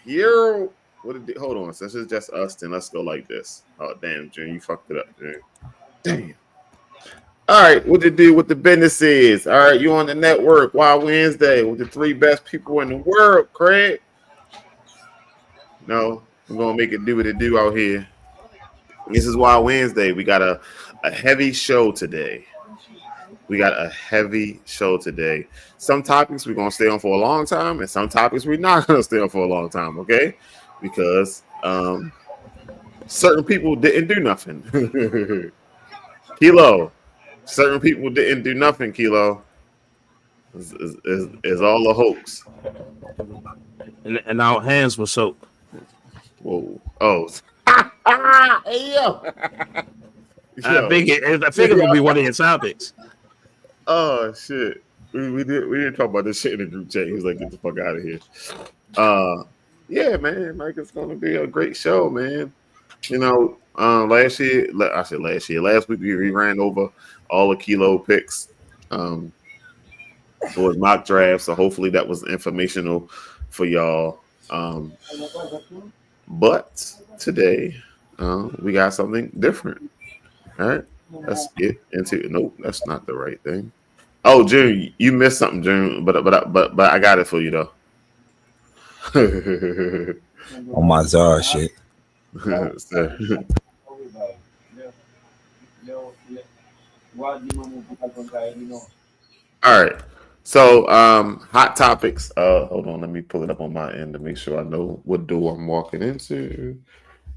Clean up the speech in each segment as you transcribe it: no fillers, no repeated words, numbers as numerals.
Yo, hold on, since it's just us, then let's go like this. Oh, damn, June, you fucked it up, June. Damn. All right, what to do with the business is. All right, you on the network, Wild Wednesday, with the three best people in the world, Craig. No, we're going to make it do what it do out here. This is Wild Wednesday. We got a heavy show today. Some topics we're going to stay on for a long time, and some topics we're not going to stay on for a long time, okay? Because certain people didn't do nothing. Kilo, certain people didn't do nothing, Kilo. Is all a hoax. And our hands were soaked. Whoa. Oh. Hey, yo. I figured it would be one of your topics. Oh shit. We didn't talk about this shit in the group chat. He was like, get the fuck out of here. Yeah, man. Like, it's gonna be a great show, man. You know, last week we ran over all the Kilo picks. It was mock draft, so hopefully that was informational for y'all. But today we got something different. All right, let's get into it. Nope, that's not the right thing. Oh, June, you missed something, June, but I got it for you though. On my Zara shit. All right. So hot topics. Hold on, let me pull it up on my end to make sure I know what door I'm walking into.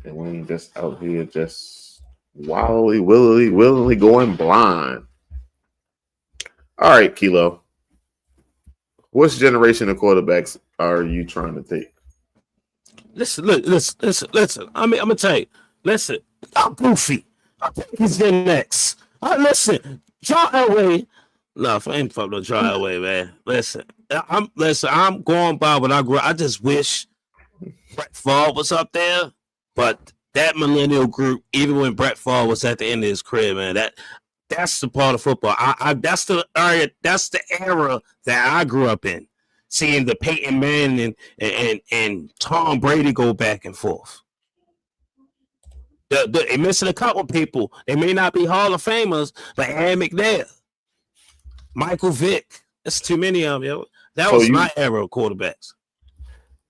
And we ain't just out here just willingly going blind. All right, Kilo. Which generation of quarterbacks are you trying to take? Listen. I'm gonna tell you. Listen, I'm goofy. I think he's the next. Listen, John Elway. No, I ain't fucking no John Elway, man. Listen, I'm going by what I grew up. I just wish Brett Favre was up there, but that millennial group, even when Brett Favre was at the end of his career, man, that's the part of football. That's the era that I grew up in, seeing the Peyton Manning and Tom Brady go back and forth. They're missing a couple people. They may not be Hall of Famers, but Aaron McNair, Michael Vick. That's too many of them. Yo. That was my era of quarterbacks.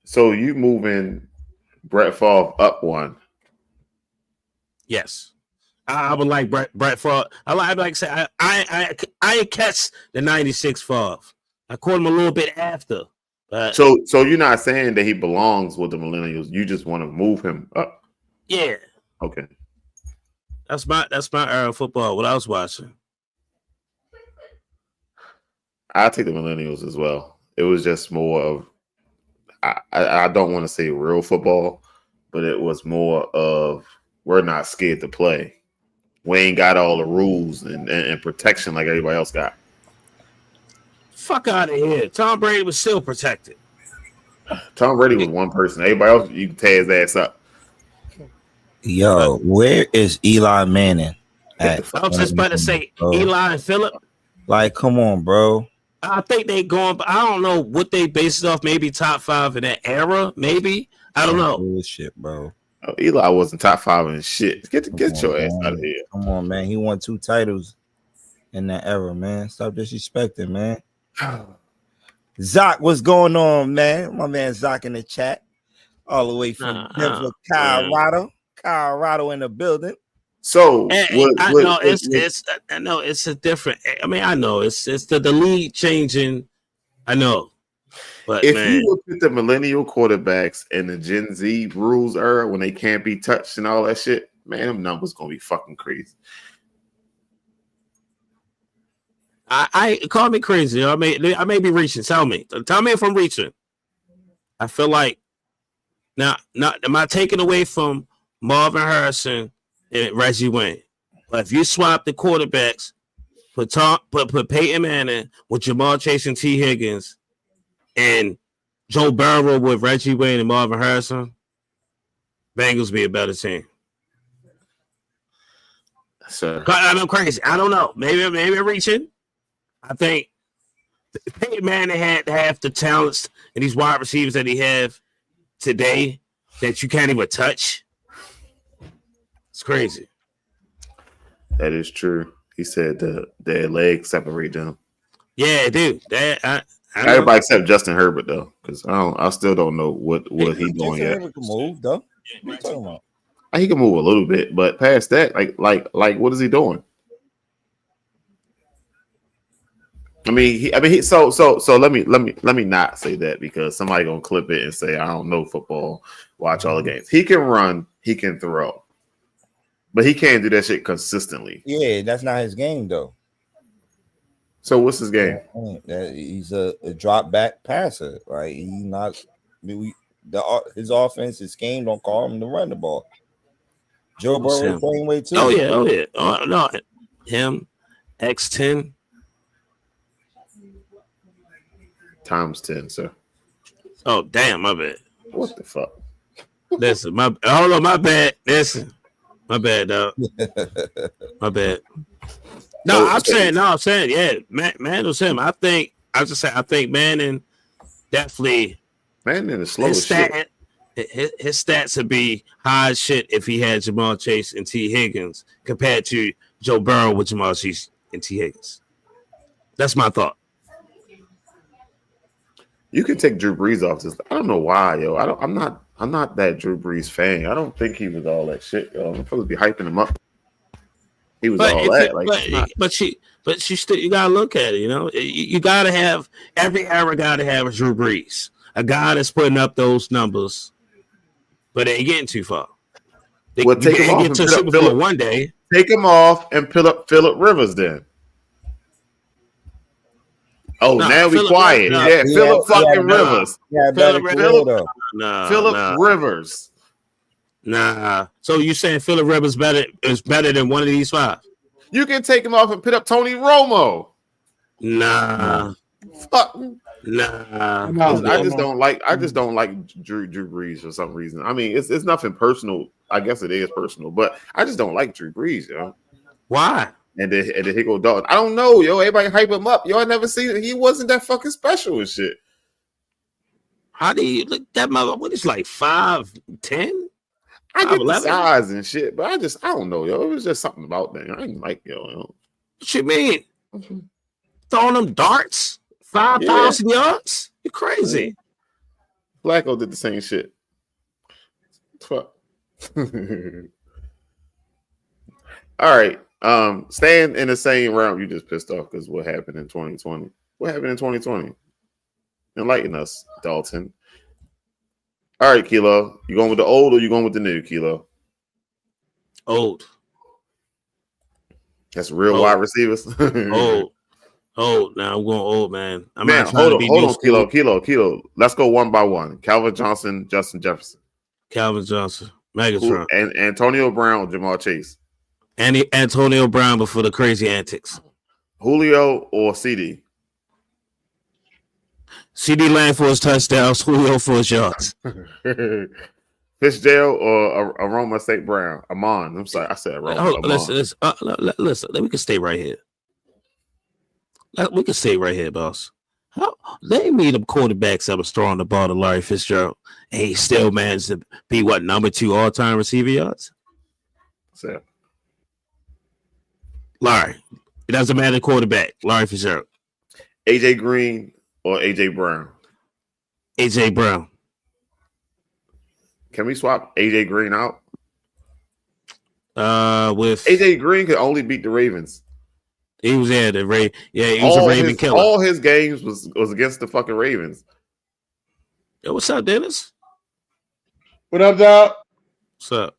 So you moving Brett Favre up one? Yes. I would like Brett Favre. I'd like to say I catch the 96 Favre. I caught him a little bit after. So you're not saying that he belongs with the millennials. You just want to move him up. Yeah. Okay. That's my era of football. What I was watching. I take the millennials as well. It was just more of I don't want to say real football, but it was more of we're not scared to play. We ain't got all the rules and protection like everybody else got. Fuck out of here. Tom Brady was still protected. Tom Brady was one person. Everybody else, you can tear his ass up. Yo, where is Eli Manning at? I was just about to say Eli and Phillip. Like, come on, bro. I think they going, but I don't know what they based it off. Maybe top 5 in that era. Maybe I don't know. Bullshit, bro. Oh, Eli wasn't top 5 in shit. Get your ass out of here. Come on, man. He won 2 titles in that era, man. Stop disrespecting, man. Zoc, what's going on, man? My man Zoc in the chat, all the way from Denver, Colorado. Colorado in the building. So it's a different. I mean, I know it's the league changing. I know, but if man, you look at the millennial quarterbacks and the Gen Z rules era when they can't be touched and all that shit, man, them numbers gonna be fucking crazy. I call me crazy. I may be reaching. Tell me if I'm reaching. I feel like now am I taking away from Marvin Harrison and Reggie Wayne? But if you swap the quarterbacks, put Peyton Manning with Jamar Chase and T. Higgins, and Joe Burrow with Reggie Wayne and Marvin Harrison, Bengals be a better team. Sure. I'm crazy. I don't know. Maybe I'm reaching. I think Peyton Manning had to have the talents and these wide receivers that he have today that you can't even touch. It's crazy. That is true. He said their legs separate them. Yeah, dude. Everybody except Justin Herbert though, because I still don't know what he's doing yet. Herbert can move though. What are you talking about? He can move a little bit, but past that, like what is he doing? I mean, so let me not say that because somebody gonna clip it and say I don't know football. Watch all the games. He can run, he can throw, but he can't do that shit consistently. Yeah, that's not his game though. So what's his game? He's a drop back passer. Like he's not. His offense, his game don't call him to run the ball. Joe Burrow playing way too. Oh yeah. Oh no, him X10. Times 10, sir. Oh damn, my bad. What the fuck? Listen, my bad. Listen, my bad, dog. My bad. I'm saying, yeah, man was him. I think Manning definitely. Manning is slow as shit. His stats would be high as shit if he had Jamar Chase and T. Higgins compared to Joe Burrow with Jamar Chase and T. Higgins. That's my thought. You can take Drew Brees off this. I don't know why, yo. I'm not that Drew Brees fan. I don't think he was all that shit, yo. I'm supposed to be hyping him up. He was all that. But you still, you gotta look at it. You know, you gotta have every era. Gotta have a Drew Brees, a guy that's putting up those numbers, but they ain't getting too far. Take him off get to Super Bowl one day. Take him off and fill up Phillip Rivers then. Oh, now we quiet. Phillip fucking Rivers. Phillip Rivers. Nah. So you saying Phillip Rivers is better than one of these 5? You can take him off and put up Tony Romo. Nah. Fuck. Nah. I just don't like Drew Brees for some reason. I mean, it's nothing personal. I guess it is personal, but I just don't like Drew Brees, yo. Why? And then here go Dalton. I don't know, yo. Everybody hype him up. Yo, I never seen it. He wasn't that fucking special and shit. How do you look that mother? What is like 5'10"? I get the size and shit, but I don't know, yo. It was just something about that. I didn't like yo. What you mean? Throwing them darts? 5,000 yards? You're crazy. Flacco did the same shit. Fuck. All right. Staying in the same round, you just pissed off because what happened in 2020? What happened in 2020? Enlighten us, Dalton. All right, Kilo. You going with the old or you going with the new, Kilo? Old. That's real wide receivers. Old. Old now. I'm going old, man. I'm Man, not trying to be hold new on, school. Kilo. Let's go one by one. Calvin Johnson, Justin Jefferson, Calvin Johnson, who Megatron, and Antonio Brown, Jamal Chase, Antonio Brown before the crazy antics. Julio or CD. CD Lamb for his touchdowns, Julio for his yards. Fitzgerald or Aroma St. Brown? Amon. I'm sorry, I said Aroma. Listen. We can stay right here. We can stay right here, boss. They made them quarterbacks that was throwing the ball to Larry Fitzgerald, and he still managed to be what number 2 all-time receiver yards. So, Larry, it doesn't matter quarterback. Larry Fitzgerald, AJ Green or AJ Brown? AJ Brown. Can we swap AJ Green out? With AJ Green could only beat the Ravens. He was there. He was a Raven killer. All his games was against the fucking Ravens. Yo, what's up, Dennis? What up, dog? What's up?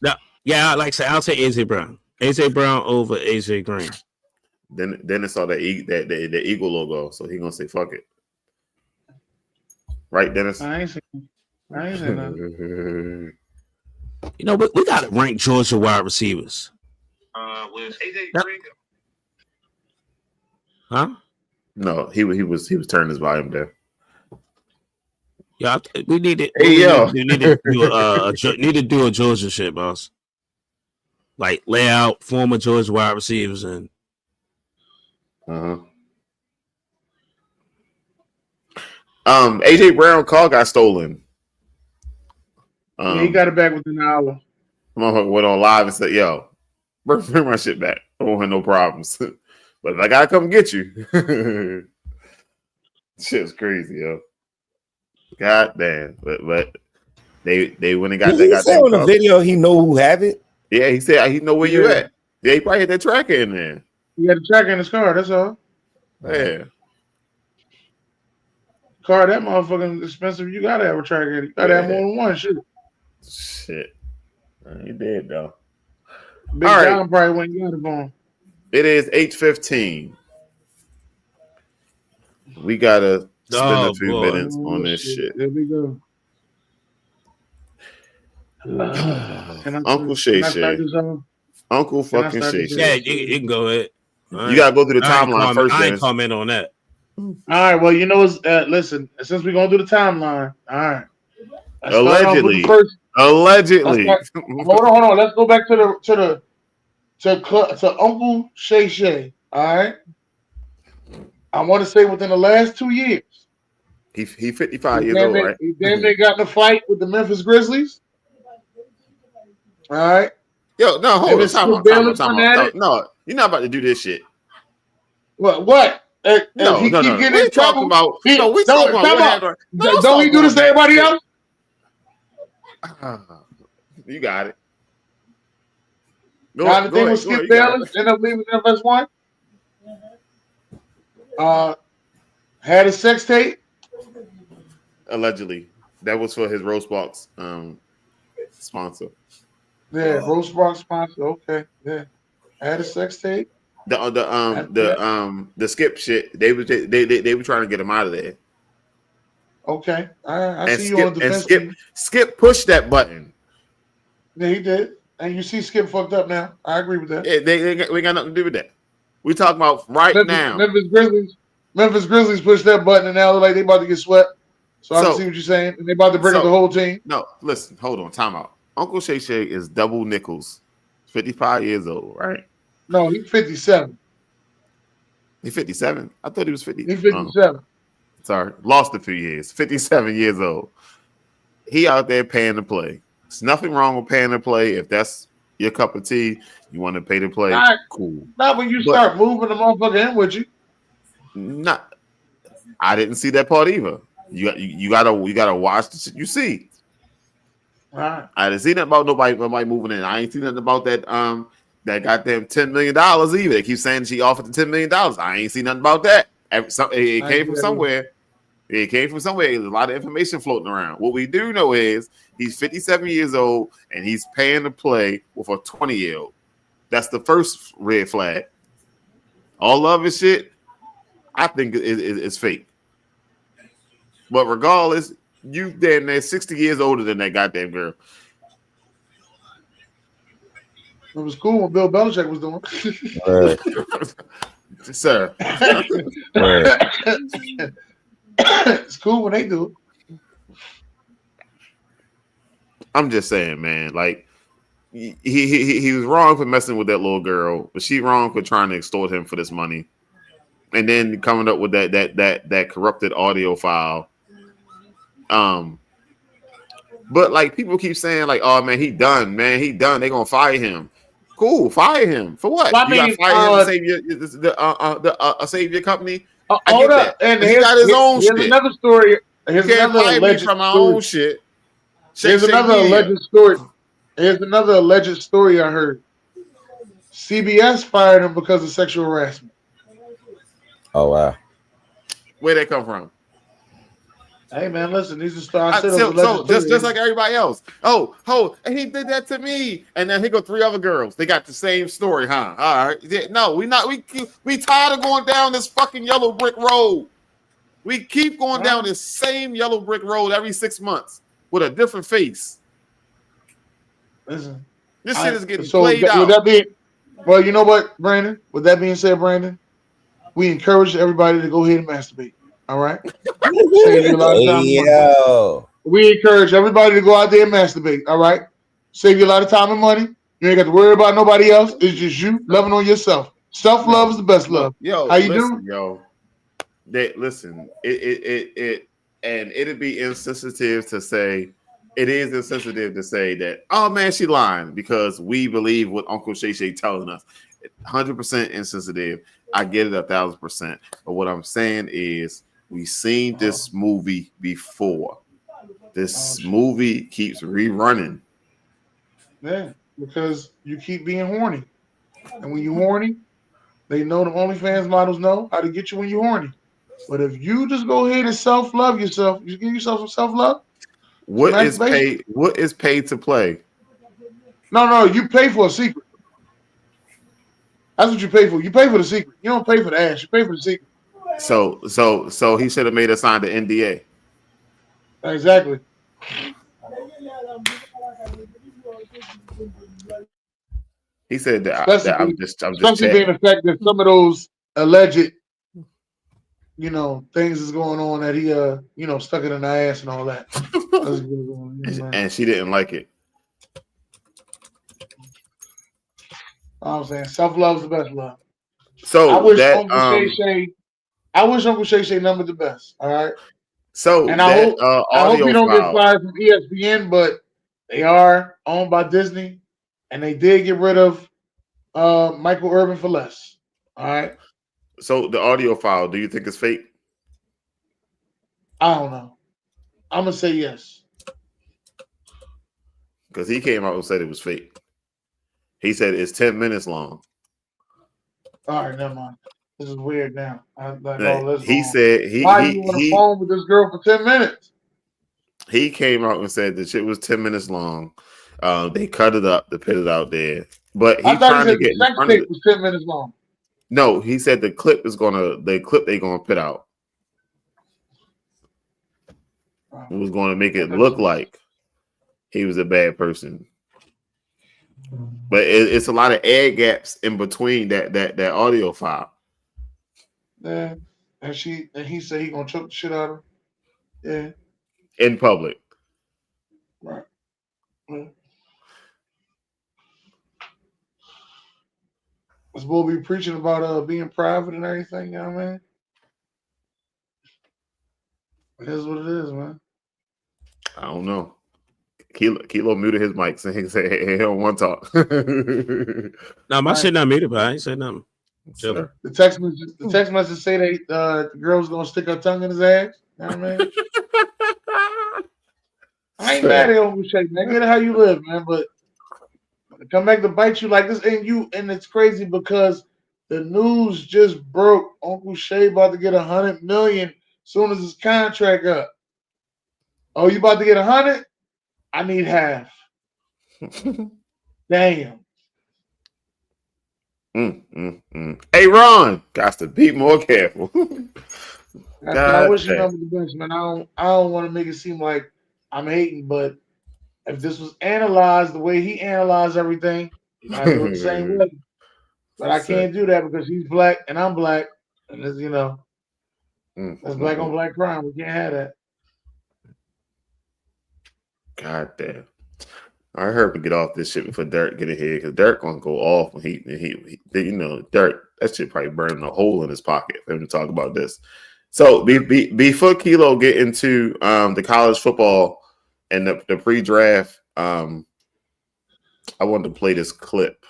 Now, yeah, like I said, I'll say AJ Brown. AJ Brown over AJ Green. Then Dennis saw the Eagle logo, so he gonna say fuck it. Right, Dennis? I ain't saying that. You know, we got to rank Georgia wide receivers. With AJ Green. Huh? No, he was turning his volume down. Yeah, we need it. Hey, yo. We need to do a Georgia shit, boss. Like lay out former Georgia wide receivers and. AJ Brown call got stolen. Yeah, he got it back within an hour. Motherfucker went on live and said, "Yo, bring my shit back. I won't have no problems." But if I gotta come get you, shit's crazy, yo. God damn. But they went and got that. He said on the video he know who have it. Yeah, he said he know where you at. Yeah, he probably had that tracker in there. He had a tracker in his car, that's all. Yeah. Car, that motherfucking expensive. You gotta have a tracker. You gotta have more than one shit. Shit. He did though. Big John probably went and got it for him. It is 8:15. We gotta spend a few minutes on this shit. There we go. Uncle Shay Shay. Uncle fucking Shay Shay. Yeah, you can go ahead. You gotta go through the timeline first. I ain't comment on that. All right, well, you know, listen, since we're gonna do the timeline, all right. Allegedly. Hold on. Let's go back to Uncle Shay Shay. All right. I want to say within the last 2 years. He 55 years old, right? He damn near got in a fight with the Memphis Grizzlies. All right. Yo, no, hold on. Time out. No, you're not about to do this shit. What? No. We talking about. Don't he do this to everybody else? You got it. The thing with Skip Bayless, ended up leaving FS1. Had a sex tape. Allegedly, that was for his Roast Box sponsor. Yeah, Roast Box sponsor. Okay, yeah, had a sex tape. The Skip shit. They were trying to get him out of there. Okay, I see you on the defense. Skip pushed that button. Yeah, he did. And you see Skip fucked up now. I agree with that. Yeah, we got nothing to do with that. We talking about now. Memphis Grizzlies pushed that button, and now like they about to get swept. So I see what you're saying. And they about to bring up the whole team. No, listen, hold on, time out. Uncle Shay Shay is double nickels, 55 years old, right? No, he's 57. He's 57? I thought he was 50. He's 57. Sorry, lost a few years. 57 years old. He out there paying to play. There's nothing wrong with paying to play. If that's your cup of tea, you want to pay to play, cool. Not when you start moving the motherfucker in with you. Not. I didn't see that part either. You gotta watch the shit you see. All right. I didn't see nothing about nobody moving in. I ain't seen nothing about that that goddamn $10 million either. They keep saying she offered the $10 million. I ain't seen nothing about that. It came from somewhere. It came from somewhere. There's a lot of information floating around. What we do know is he's 57 years old and he's paying to play with a 20-year-old. That's the first red flag. All of his shit, I think it's fake. But regardless, you damn near 60 years older than that goddamn girl. It was cool when Bill Belichick was doing. Sir. It's cool when they do it. I'm just saying, man. Like he was wrong for messing with that little girl, but she wrong for trying to extort him for this money, and then coming up with that corrupted audio file. But like people keep saying, like, oh man, he done. They gonna fire him. Cool, fire him for what? Well, you got to fire him to save your company. I hold get up, that. and he got his own shit. Another story. Here's can't another fire me from my own shit. Here's another alleged story. Here's another alleged story I heard. CBS fired him because of sexual harassment. Oh wow. Where'd that come from? Hey man, listen, these are stars. So just like everybody else. Oh, and he did that to me. And then here go 3 other girls. They got the same story, huh? All right. No, we tired of going down this fucking yellow brick road. We keep going down this same yellow brick road every 6 months with a different face. Listen, this shit is getting played out. Well, you know what, Brandon? With that being said, Brandon, we encourage everybody to go ahead and masturbate. All right. Save you a lot of time. We encourage everybody to go out there and masturbate. All right. Save you a lot of time and money. You ain't got to worry about nobody else. It's just you loving on yourself. Self-love is the best love. Yo, how you doing? Yo, listen. It'd be insensitive to say. It is insensitive to say that. Oh man, she lying because we believe what Uncle Shay Shay telling us. 100% insensitive. I get it 1,000%. But what I'm saying is, we've seen this movie before. This movie keeps rerunning. Yeah, because you keep being horny. And when you're horny, they know the OnlyFans models know how to get you when you're horny. But if you just go ahead and self-love yourself, you give yourself some self-love. What is paid to play? No, you pay for a secret. That's what you pay for. You pay for the secret. You don't pay for the ass. You pay for the secret. So he should have made us sign the NDA. Exactly. He said that. I'm just especially being the fact that some of those alleged, things is going on that he, stuck it in the ass and all that. And she didn't like it. I'm saying self-love is the best love. So I wish Uncle Shay Shay numbered the best. All right. So and I hope he don't get fired from ESPN, but they are owned by Disney, and they did get rid of Michael Irvin for less. All right. So the audio file, do you think it's fake? I don't know. I'm gonna say yes. Because he came out and said it was fake. He said it's 10 minutes long. All right, never mind. This is weird now. He said why you on the phone with this girl for 10 minutes? He came out and said the shit was 10 minutes long. They cut it up to put it out there. But he's trying to get the sex tape was 10 minutes long. No, he said the clip they're gonna put out. It was gonna make it look like he was a bad person. But it's a lot of air gaps in between that audio file. Yeah, and he said he gonna choke the shit out of her. Yeah, in public. Right. This boy be preaching about being private and everything. You know what I mean? It is what it is, man. I don't know. Kilo muted his mic, so he said, "Hey, he don't want to talk." No, my shit not muted, but I ain't said nothing. Sure. The text message say the girl's gonna stick her tongue in his ass. You know what I mean? I ain't mad at Uncle Shay, man. Get it how you live, man. But come back to bite you like this, and it's crazy because the news just broke. Uncle Shay about to get $100 million soon as his contract up. Oh, you about to get 100? I need half. Damn. Hey, Ron, got to be more careful. I wish you number the bench, man. I don't want to make it seem like I'm hating, but if this was analyzed the way he analyzed everything, I do it the same way. But I can't do that because he's black and I'm black, and it's, that's black on black crime. We can't have that. God damn. I heard we get off this shit before Dirk get in here because Dirk gonna go off when he Dirk, that shit probably burning a hole in his pocket for him to talk about this. So before Kilo get into the college football and the pre-draft, I wanted to play this clip.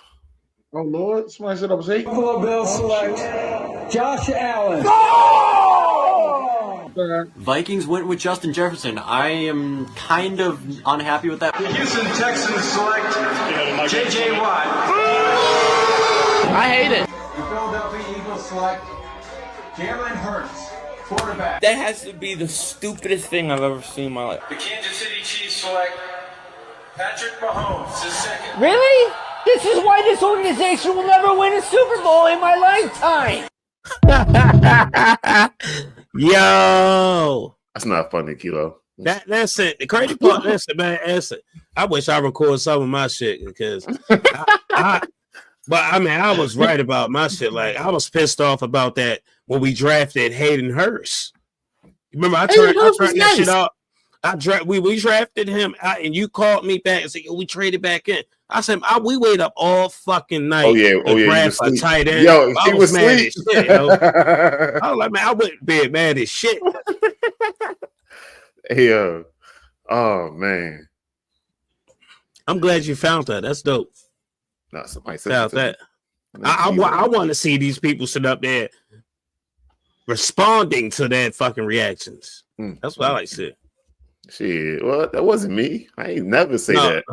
Oh Lord, somebody said I was hating. Buffalo Bills select Josh Allen. Vikings went with Justin Jefferson. I am kind of unhappy with that. The Houston Texans select J.J. Watt. I hate it. The Philadelphia Eagles select Jalen Hurts, quarterback. That has to be the stupidest thing I've ever seen in my life. The Kansas City Chiefs select Patrick Mahomes, his second. Really? This is why this organization will never win a Super Bowl in my lifetime. Yo, that's not funny, Kilo. That's it. The crazy part, listen, man. Listen, I wish I recorded some of my shit because, I was right about my shit. Like I was pissed off about that when we drafted Hayden Hurst. Remember, I turned that shit out. We drafted him out, and you called me back and said, "We traded back in." I said, "We waited up all fucking night." To draft a tight end. Yo, I was mad as shit. Yo. I was like, man, I wouldn't be mad as shit. Yeah. Oh man. I'm glad you found that. That's dope. No, somebody said that. I want to see these people sit up there responding to that fucking reactions. That's what I like to see. Shit, well, that wasn't me. I ain't never say that.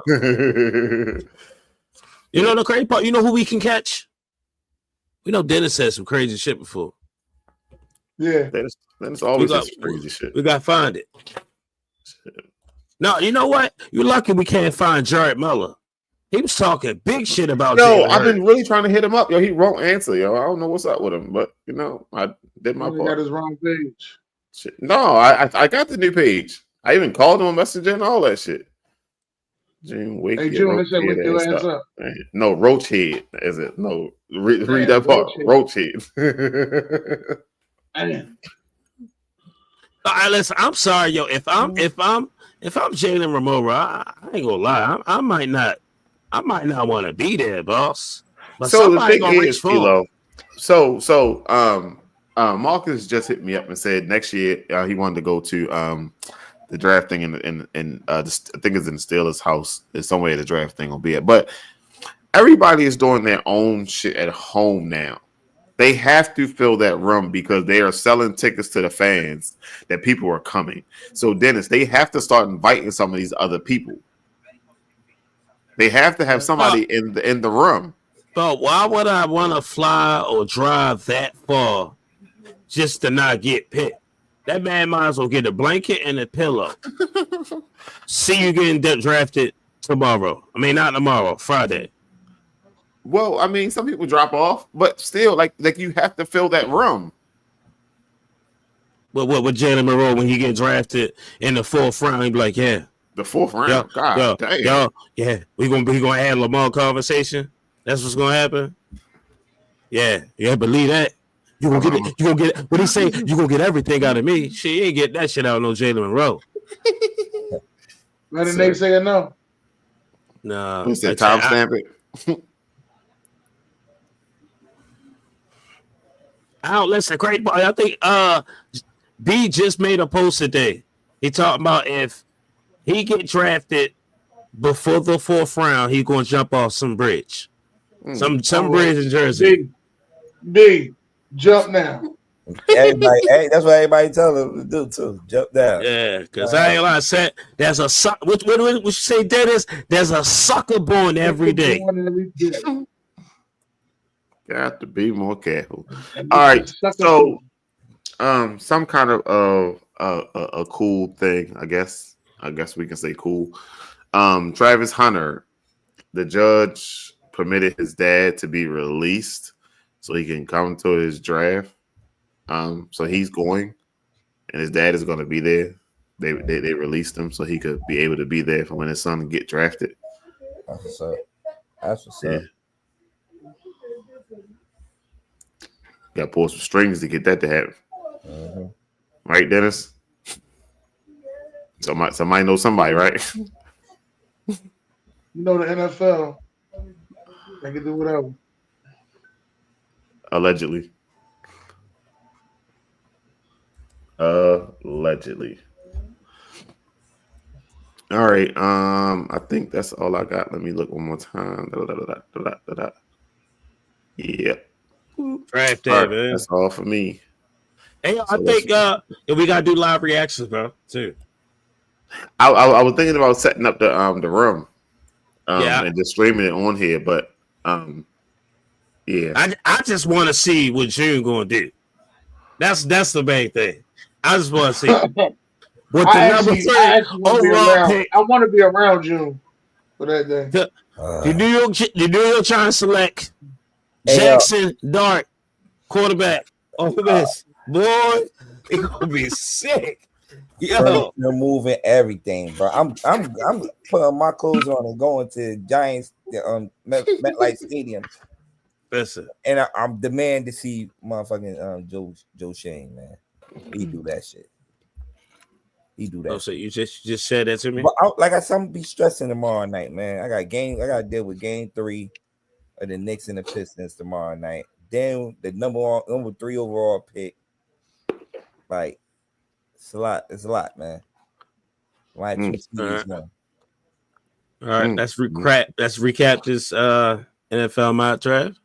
You know the crazy part? You know who we can catch? We know Dennis said some crazy shit before. Yeah. Dennis always says crazy shit. We got to find it. Shit. No, you know what? You're lucky we can't find Jared Miller. He was talking big shit about Jalen I've been really trying to hit him up. Yo, he won't answer. Yo, I don't know what's up with him, but, I did my part. Got his wrong page. Shit. No, I got the new page. I even called him a messenger and all that shit. June, wake hey, June, let's wake your ass up. No, roach head, is it? No, read that part. Roach head. Listen, I'm sorry, yo. If I'm Jalen Ramora, I ain't gonna lie. I might not want to be there, boss. But so the thing is, Kilo. Marcus just hit me up and said next year he wanted to go to the draft thing in I think it's in the Steelers' house. It's somewhere the draft thing will be at. But everybody is doing their own shit at home now. They have to fill that room because they are selling tickets to the fans that people are coming. So Dennis, they have to start inviting some of these other people. They have to have somebody in the room. But why would I want to fly or drive that far just to not get picked? That man might as well get a blanket and a pillow. See you getting drafted tomorrow. I mean, not tomorrow, Friday. Well, I mean, some people drop off, but still, like you have to fill that room. Well, what with Jalen Monroe when he get drafted in the 4th round, he'd be like, yeah. The 4th round? Damn. Yeah. We gonna add Lamar conversation. That's what's gonna happen. Yeah, believe that. You gonna get it. You gonna get it. What he say? You gonna get everything out of me? She ain't get that shit out of no Jalen Monroe. Let the nigga say no. No. Who said time stamp it? I don't listen. Great boy. I think B just made a post today. He talking about if he get drafted before the 4th round, he gonna jump off some bridge. Some bridge in Jersey. B. Jump now. Everybody, hey, that's what everybody tell him to do too. Jump down. Yeah, because I ain't like I said. There's a what you say, Dennis? There's a sucker born every day. Got to be more careful. All right, so some kind of a cool thing, I guess we can say cool. Travis Hunter, the judge permitted his dad to be released so he can come to his draft. So he's going, and his dad is going to be there. They released him so he could be able to be there for when his son get drafted. That's what's up. That's what's up. Got to pull some strings to get that to happen. Mm-hmm. Right, Dennis? Somebody knows somebody, right? You know the NFL. They can do whatever. Allegedly. All right. I think that's all I got. Let me look one more time. Yep. Draft day, man. That's all for me. Hey, I think we gotta do live reactions, bro. Too. I was thinking about setting up the room, and just streaming it on here, but yeah. I just want to see what June gonna do. That's the main thing. I just want to see what the number 3 overall pick. I want to be around June for that day. The New York trying to select Jackson Dart, quarterback. Over this, boy, it gonna be sick. Yo, you're moving everything, bro. I'm putting my clothes on and going to Giants MetLife Stadium. Listen, and I'm demand to see motherfucking Joe Shane, man. He do that shit. He do that. Oh, so you just said that to me? But like I said, I'm gonna be stressing tomorrow night, man. I got to deal with game 3 of the Knicks and the Pistons tomorrow night. Then the number 3 overall pick. Like it's a lot, man. Like all right, let's recap this NFL mock draft.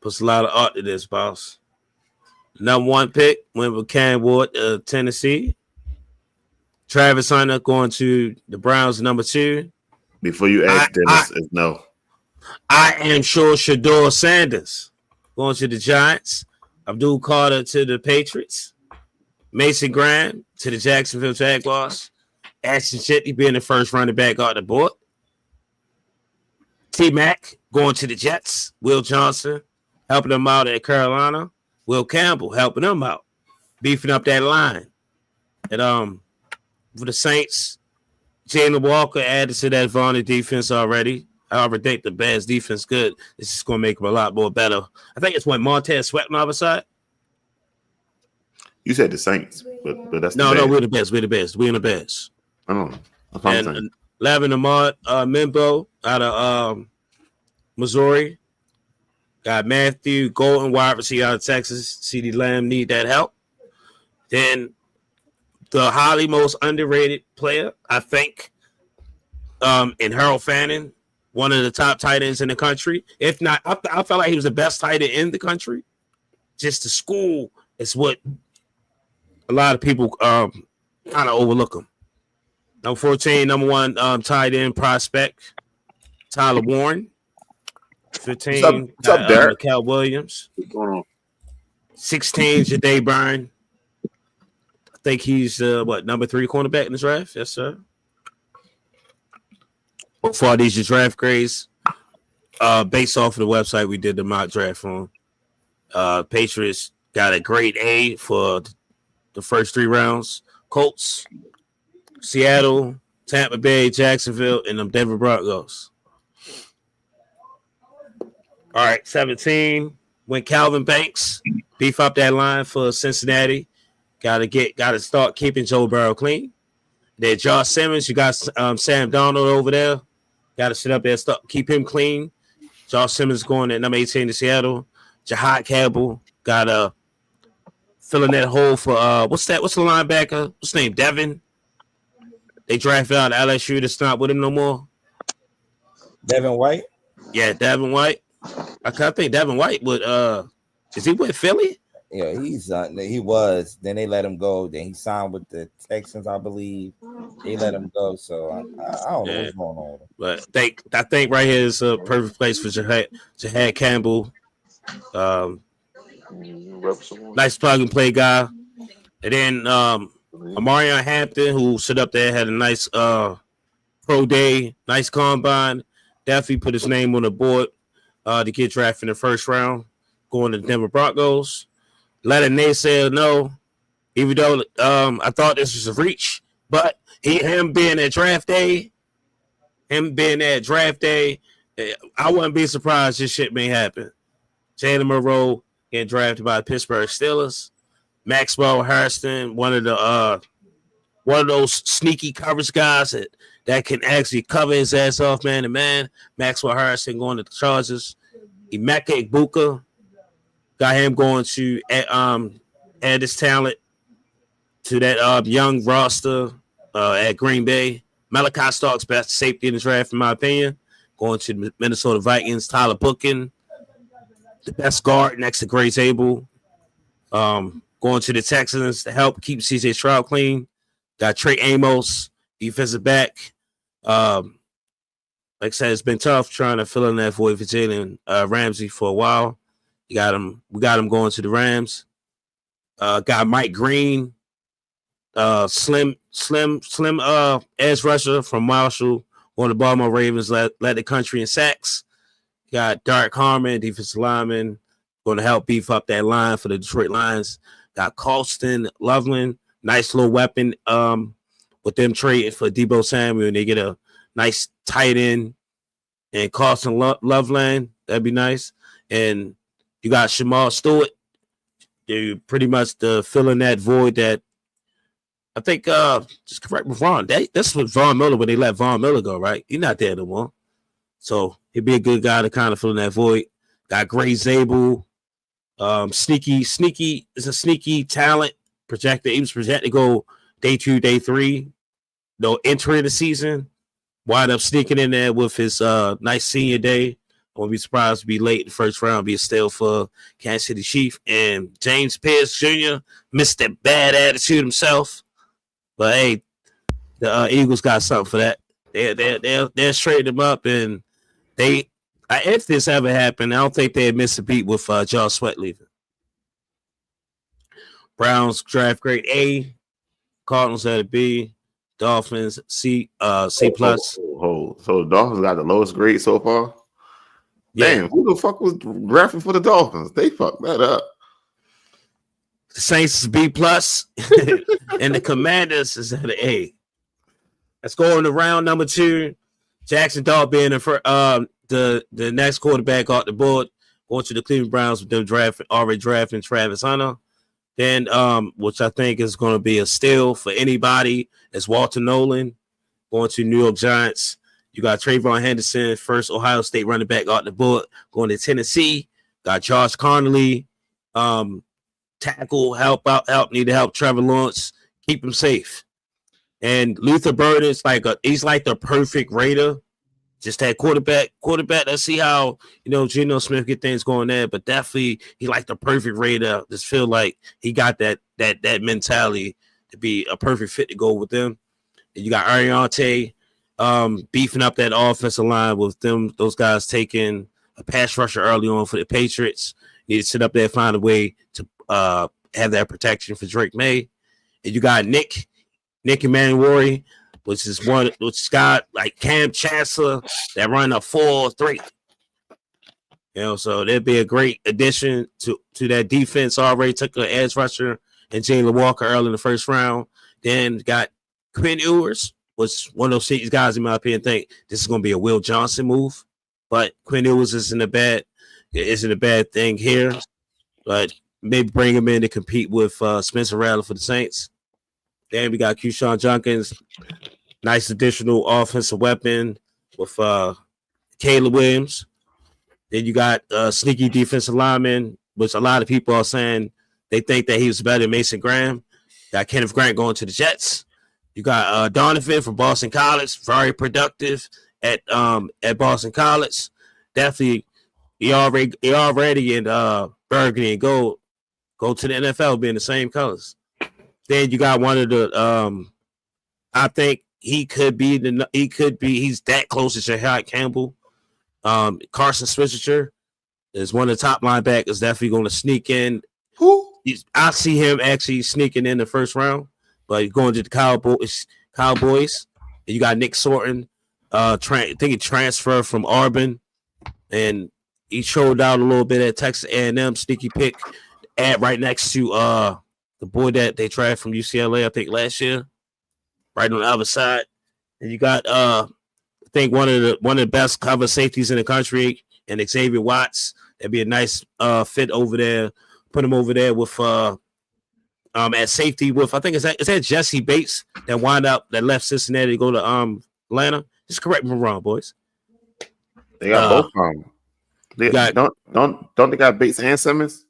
Puts a lot of art to this, boss. Number 1 pick went with Cam Ward, Tennessee. Travis Hunter going to the Browns, number 2. Before you ask Dennis, no. I am sure Shador Sanders going to the Giants. Abdul Carter to the Patriots. Mason Graham to the Jacksonville Jaguars. Ashton Shetty being the first running back on the board. T-Mac going to the Jets. Will Johnson helping them out at Carolina. Will Campbell helping them out, beefing up that line. And for the Saints, Jalen Walker added to that Varney defense already. However, they think the Bears defense good. This is going to make them a lot more better. I think it's Montez Sweat on the other side. You said the Saints, but that's no, we're the best. We're the best. We're in the best. I don't know. And Lavin Ahmad Mimbo out of Missouri. Got Matthew Golden, wide receiver out of Texas. CeeDee Lamb need that help. Then the highly most underrated player, I think, in Harold Fannin, one of the top tight ends in the country. If not, I felt like he was the best tight end in the country. Just the school is what a lot of people kind of overlook him. Number 14, number 1 tight end prospect, Tyler Warren. 15, what's up, Derek? Cal Williams. What's going on? 16, Ja'Day Byrne. I think he's number 3 cornerback in this draft. Yes, sir. For these your draft grades, based off of the website we did the mock draft on, Patriots got a grade A for the first 3 rounds. Colts, Seattle, Tampa Bay, Jacksonville, and the Denver Broncos. All right, 17 went Calvin Banks. Beef up that line for Cincinnati. Got to start keeping Joe Burrow clean. Then Josh Simmons, you got Sam Darnold over there. Got to sit up there, keep him clean. Josh Simmons going at number 18 to Seattle. Jahad Campbell got filling that hole for what's the linebacker? What's his name? Devin. They drafted out of LSU. That's not with him no more. Devin White. Yeah, Devin White. I think Devin White would. Is he with Philly? Yeah, he was. Then they let him go. Then he signed with the Texans, I believe. They let him go. So I don't know what's going on. But I think right here is a perfect place for Jahad Campbell. Nice plug and play guy. And then Amarion Hampton, who stood up there, had a nice pro day, nice combine. Definitely put his name on the board to get drafted in the first round, going to the Denver Broncos. Let a naysayer know, even though I thought this was a reach, but him being at draft day, I wouldn't be surprised this shit may happen. Jalen Monroe getting drafted by the Pittsburgh Steelers. Maxwell Harrison, one of those sneaky coverage guys that can actually cover his ass off man to man. Maxwell Harrison going to the Chargers. Emeka Egbuka got him going to add his talent to that young roster at Green Bay. Malachi Starks, best safety in the draft, in my opinion. Going to the Minnesota Vikings. Tyler Bookin, the best guard next to Grace Abel. Going to the Texans to help keep CJ Stroud clean. Got Trey Amos, defensive back. Like I said, it's been tough trying to fill in that void for Jalen Ramsey for a while. We got him going to the Rams. Got Mike Green, slim edge rusher from Marshall on the Baltimore Ravens, led the country in sacks. Got Derek Harmon, defensive lineman, going to help beef up that line for the Detroit Lions. Got Colston Loveland, nice little weapon with them trading for Deebo Samuel, and they get a nice tight end and Colston Loveland. That'd be nice. And you got Shamar Stewart. They're pretty much filling that void that I think, just correct me if I'm wrong, that's with Von Miller when they let Von Miller go, right? He's not there no more. So he'd be a good guy to kind of fill in that void. Got Gray Zabel. Sneaky is a sneaky talent. He was projected to go day 2, day 3. Though entering the season, wind up sneaking in there with his nice senior day. I won't be surprised to be late in the first round, be a steal for Kansas City Chief. And James Pierce Jr. missed that bad attitude himself. But hey, the Eagles got something for that. They're straighten him up, and if this ever happened, I don't think they'd miss a beat with Josh Sweat leaving. Browns draft grade A, Cardinals at a B, Dolphins C plus. So the Dolphins got the lowest grade so far. Yeah. Damn, who the fuck was drafting for the Dolphins? They fucked that up. The Saints is B plus, and the Commanders is at an A. Let's go on to round number 2. Jackson Dart being the next quarterback off the board, going to the Cleveland Browns with them already drafting Travis Hunter. Then, which I think is going to be a steal for anybody, is Walter Nolan going to New York Giants. You got Trayvon Henderson, first Ohio State running back off the board, going to Tennessee. Got Josh Connolly, tackle, need to help Trevor Lawrence, keep him safe. And Luther Burden is he's like the perfect Raider. Just that quarterback. Let's see how Geno Smith get things going there. But definitely, he like the perfect Raider. Just feel like he got that mentality to be a perfect fit to go with them. And you got Ariante beefing up that offensive line with those guys taking a pass rusher early on for the Patriots. Need to sit up there and find a way to have that protection for Drake May. And you got Nick Emmanuel, which got like Cam Chancellor that run a 4-3. So that'd be a great addition to that defense. Already took an edge rusher and Jalen Walker early in the first round. Then got Quinn Ewers, was one of those guys, in my opinion, think this is going to be a Will Johnson move. But Quinn Ewers isn't a bad thing here. But maybe bring him in to compete with Spencer Rattler for the Saints. Then we got Keyshawn Jenkins, nice additional offensive weapon with Caleb Williams. Then you got sneaky defensive lineman, which a lot of people are saying they think that he was better than Mason Graham. Got Kenneth Grant going to the Jets. You got Donovan from Boston College, very productive at Boston College. Definitely, he already in burgundy and gold. Go to the NFL, being the same colors. Then you got one of the I think he's that close to Shahid Campbell. Carson Switzer is one of the top linebackers, definitely going to sneak in. Who? I see him actually sneaking in the first round, but he's going to the Cowboys. And you got Nick Sorton, I think he transferred from Auburn, and he showed out a little bit at Texas A&M. Sneaky pick, right next to the boy that they tried from UCLA, I think last year, right on the other side. And you got I think one of the best cover safeties in the country, and Xavier Watts. That'd be a nice fit over there. Put him over there with at safety with, I think is that Jesse Bates that left Cincinnati to go to Atlanta. Just correct me if I'm wrong, boys. They got both of them. Don't they got Bates and Simmons?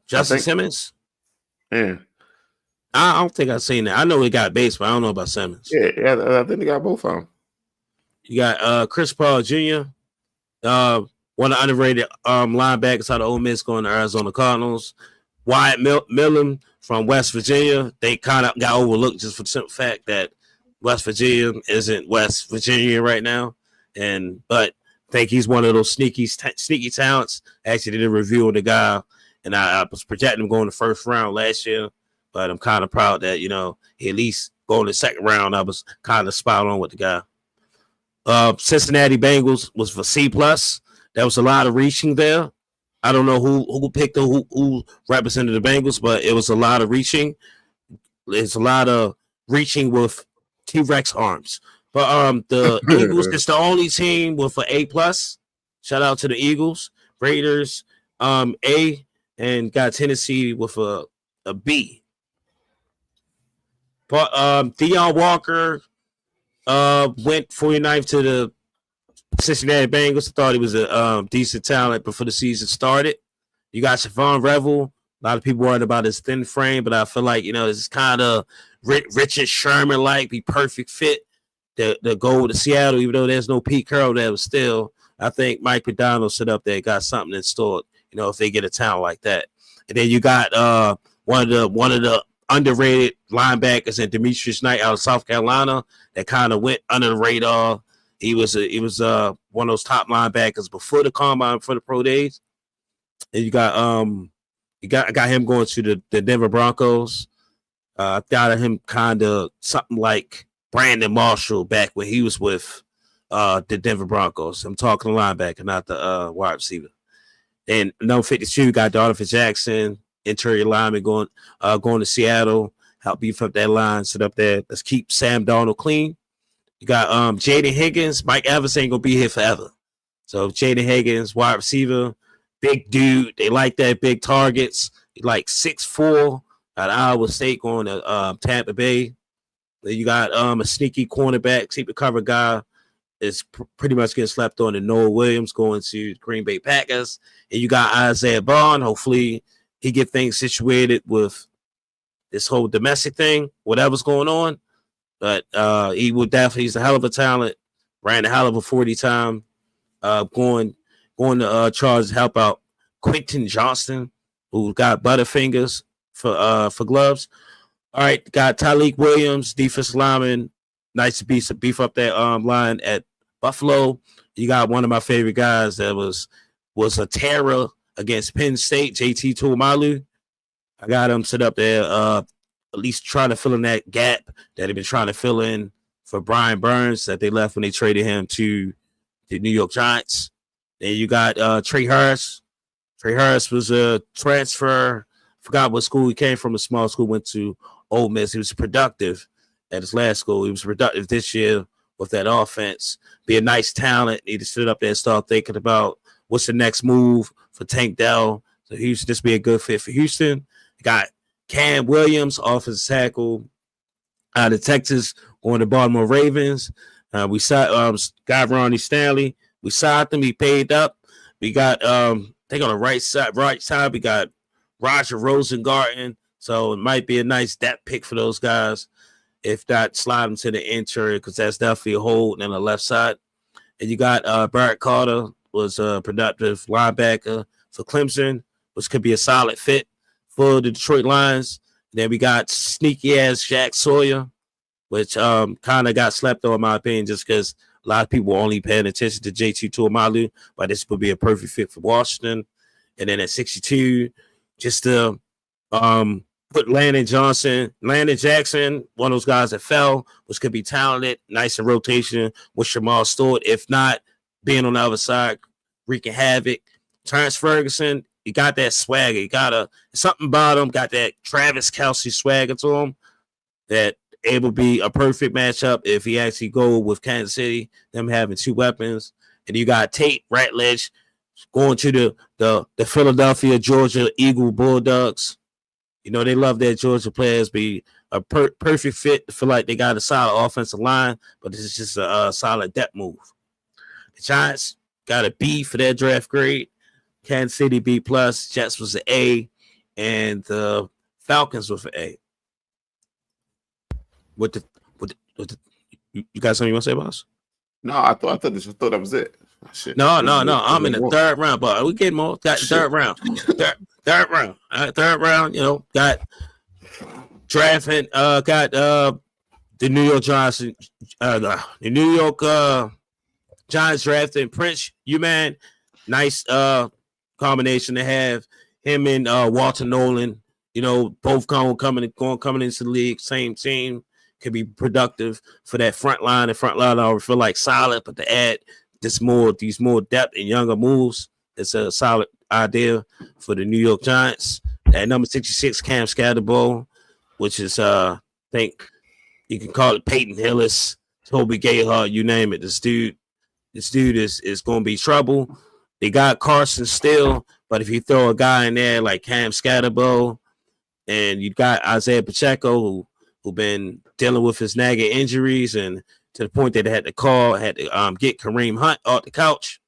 Justin Simmons? Yeah. I don't think I've seen that. I know they got Bates, but I don't know about Simmons. Yeah, I think they got both of them. You got Chris Paul Jr., one of the underrated linebackers out of Ole Miss going to Arizona Cardinals. Wyatt Millen from West Virginia. They kind of got overlooked just for the simple fact that West Virginia isn't West Virginia right now. But I think he's one of those sneaky talents. Actually did a review of the guy, and I was projecting him going the first round last year. But I'm kind of proud that, he at least going the second round. I was kind of spot on with the guy. Cincinnati Bengals was for C+. There was a lot of reaching there. I don't know who picked who represented the Bengals, but it was a lot of reaching. It's a lot of reaching with T-Rex arms. But the Eagles is the only team with an A+. Shout out to the Eagles. Raiders, A, and got Tennessee with a B. But Deion Walker went 49th to the Cincinnati Bengals. I thought he was a decent talent before the season started. You got Siobhan Revel. A lot of people worried about his thin frame, but I feel like, this is kind of Richard Sherman-like, be perfect fit to go to Seattle, even though there's no Pete Carroll there, but still, I think Mike McDonald set up there, got something in store, if they get a talent like that. And then you got one of the underrated linebackers in Demetrius Knight out of South Carolina that kind of went under the radar. He was one of those top linebackers before the combine, for the pro days. And you got him going to the Denver Broncos. I thought of him kind of something like Brandon Marshall back when he was with the Denver Broncos. I'm talking linebacker, not the wide receiver. And number 52, you got Donovan Jackson, interior lineman going to Seattle, help beef up that line, sit up there. Let's keep Sam Darnold clean. You got Jaden Higgins. Mike Evans ain't gonna be here forever. So Jaden Higgins, wide receiver, big dude. They like that, big targets. He like 6'4", at Iowa State going to Tampa Bay. Then you got a sneaky cornerback, keep the cover guy is pretty much getting slept on, and Noah Williams going to Green Bay Packers. And you got Isaiah Bond. Hopefully he get things situated with this whole domestic thing, whatever's going on. But he's a hell of a talent, ran a hell of a 40 time, going to Chargers to help out Quentin Johnston, who got Butterfingers for gloves. All right, got Tyleik Williams, defensive lineman. Nice to beef up that line at Buffalo. You got one of my favorite guys that was a terror against Penn State, JT Tuimalu. I got him set up there, at least trying to fill in that gap that they've been trying to fill in for Brian Burns that they left when they traded him to the New York Giants. Then you got Trey Harris. Trey Harris was a transfer. Forgot what school he came from, a small school, went to Ole Miss. He was productive at his last school. He was productive this year with that offense. Be a nice talent. Need to sit up there and start thinking about what's the next move for Tank Dell. So Houston, this be a good fit for Houston. Got Cam Williams, offensive tackle out of Texas, going to Baltimore Ravens. We got Ronnie Stanley. We signed him. He paid up. We got think on the right side, we got Roger Rosengarten. So it might be a nice depth pick for those guys. If not, slide them to the interior, because that's definitely a hole on the left side. And you got Barrett Carter, was a productive linebacker for Clemson, which could be a solid fit for the Detroit Lions. Then we got sneaky ass Jack Sawyer, which kind of got slept on, in my opinion, just because a lot of people were only paying attention to JT Tuimalu, but this would be a perfect fit for Washington. And then at 62, just a put Landon Jackson, one of those guys that fell, which could be talented, nice in rotation with Jamal Stewart. If not, being on the other side, wreaking havoc. Terrence Ferguson, he got that swagger. He got something about him, got that Travis Kelce swagger to him that able to be a perfect matchup if he actually go with Kansas City, them having two weapons. And you got Tate Ratledge going to the Philadelphia, Georgia Eagle Bulldogs. You know, they love their Georgia players be a perfect fit. Feel like they got a solid offensive line, but this is just a solid depth move. The Giants got a B for their draft grade. Kansas City B+, Jets was an A, and the Falcons was an A. You got something you want to say about us? No, I thought that was it. Shit. No. I'm in the third round, but we get more. Got the third round. Third round. Third round. You know, got drafting. Got the New York Giants. The New York Giants drafting Prince Uman. Nice combination to have him and Walter Nolan. You know, both coming into the league, same team. Could be productive for that front line. The front line I feel like solid, but to add these more depth and younger moves, it's a solid idea for the New York Giants. At number 66, Cam Scatterbo, which is I think you can call it Peyton Hillis, Toby Gayhart, you name it. This dude is going to be trouble. They got Carson Steele, but if you throw a guy in there like Cam Scatterbo, and you got Isaiah Pacheco, who been dealing with his nagging injuries, and to the point that they had to get Kareem Hunt off the couch.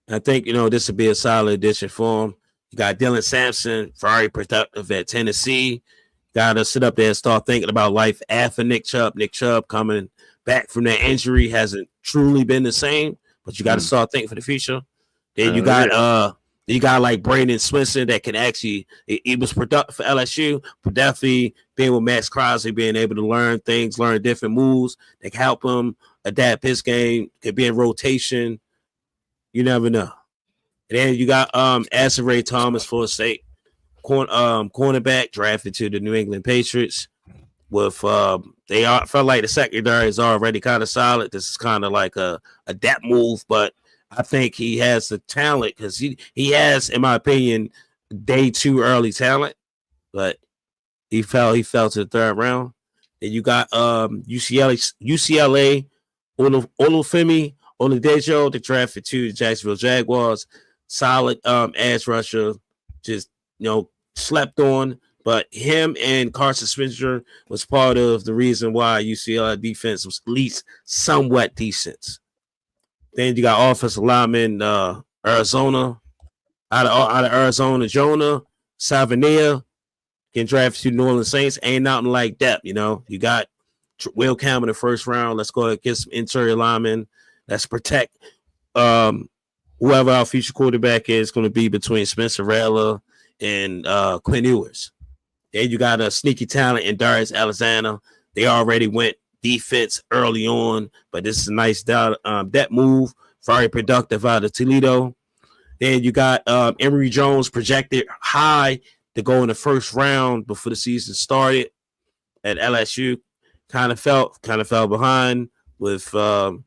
I think, you know, this would be a solid addition for him. You got Dylan Sampson, very productive at Tennessee. Got to sit up there and start thinking about life after Nick Chubb. Nick Chubb coming back from that injury hasn't truly been the same, but you got to start thinking for the future. Then you got like Brandon Swinson that can actually, he was productive for LSU, but definitely being with Max Crosby, being able to learn things, learn different moves that can help him adapt his game, could be in rotation. You never know. And then you got Ray Thomas for State, cornerback drafted to the New England Patriots. With felt like the secondary is already kind of solid. This is kind of like a depth move, but I think he has the talent because he has, in my opinion, day too early talent, but he fell to the third round. And you got UCLA Olufemi Oladejo, the drafted to the Jacksonville Jaguars, solid edge rusher, just, you know, slept on. But him and Carson Spencer was part of the reason why UCLA defense was at least somewhat decent. Then you got offensive lineman Arizona, out of Arizona, Jonah Savania, getting drafted to New Orleans Saints. Ain't nothing like that, you know. You got Will Campbell in the first round. Let's go ahead and get some interior linemen. Let's protect whoever our future quarterback is going to be between Spencer Rattler and Quinn Ewers. Then you got a sneaky talent in Darius Alexander. They already went defense early on, but this is a nice depth move, very productive out of Toledo. Then you got Emory Jones projected high to go in the first round before the season started at LSU. Kind of fell behind with a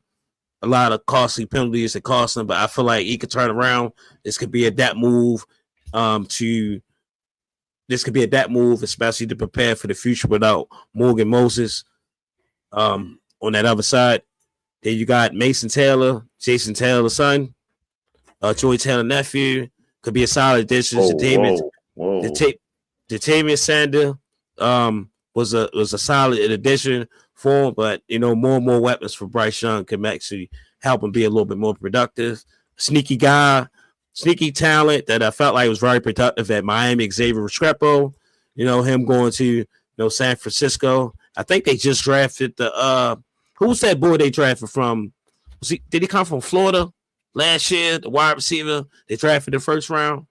lot of costly penalties that cost him, but I feel like he could turn around. This could be a depth move especially to prepare for the future without Morgan Moses. On that other side, then you got Mason Taylor, Jason Taylor's son, Joey Taylor nephew, could be a solid addition. Jatavius Sander was a solid addition for him, but you know, more and more weapons for Bryce Young can actually help him be a little bit more productive. Sneaky guy, sneaky talent that I felt like was very productive at Miami, Xavier Restrepo. You know, him going to San Francisco. I think they just drafted who's that boy they drafted from? Did he come from Florida last year? The wide receiver they drafted the first round.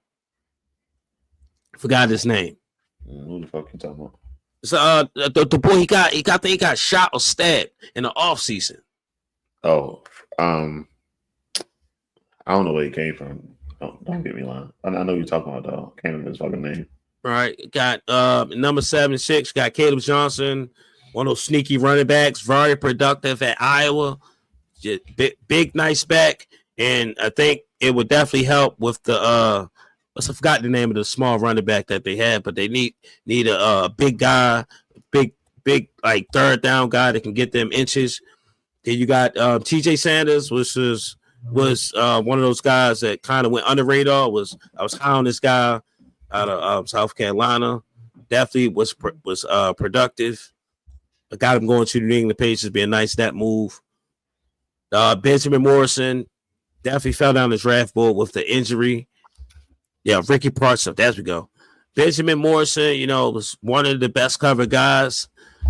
Forgot his name. Who the fuck you talking about? So the boy he got shot or stabbed in the offseason. Oh, I don't know where he came from. Don't get me lying. I know you're talking about, dog. Can't remember his fucking name. Right. Got number 76, got Caleb Johnson, one of those sneaky running backs, very productive at Iowa. Just big, nice back. And I think it would definitely help with the I forgot the name of the small running back that they had, but they need a big guy, big like third down guy that can get them inches. Then you got TJ Sanders, which was one of those guys that kind of went under radar. I was high on this guy out of South Carolina. Definitely was productive. I got him going to the New England Patriots, being nice that move. Benjamin Morrison definitely fell down the draft board with the injury. Yeah, Ricky Parson. There we go. Benjamin Morrison, was one of the best cover guys.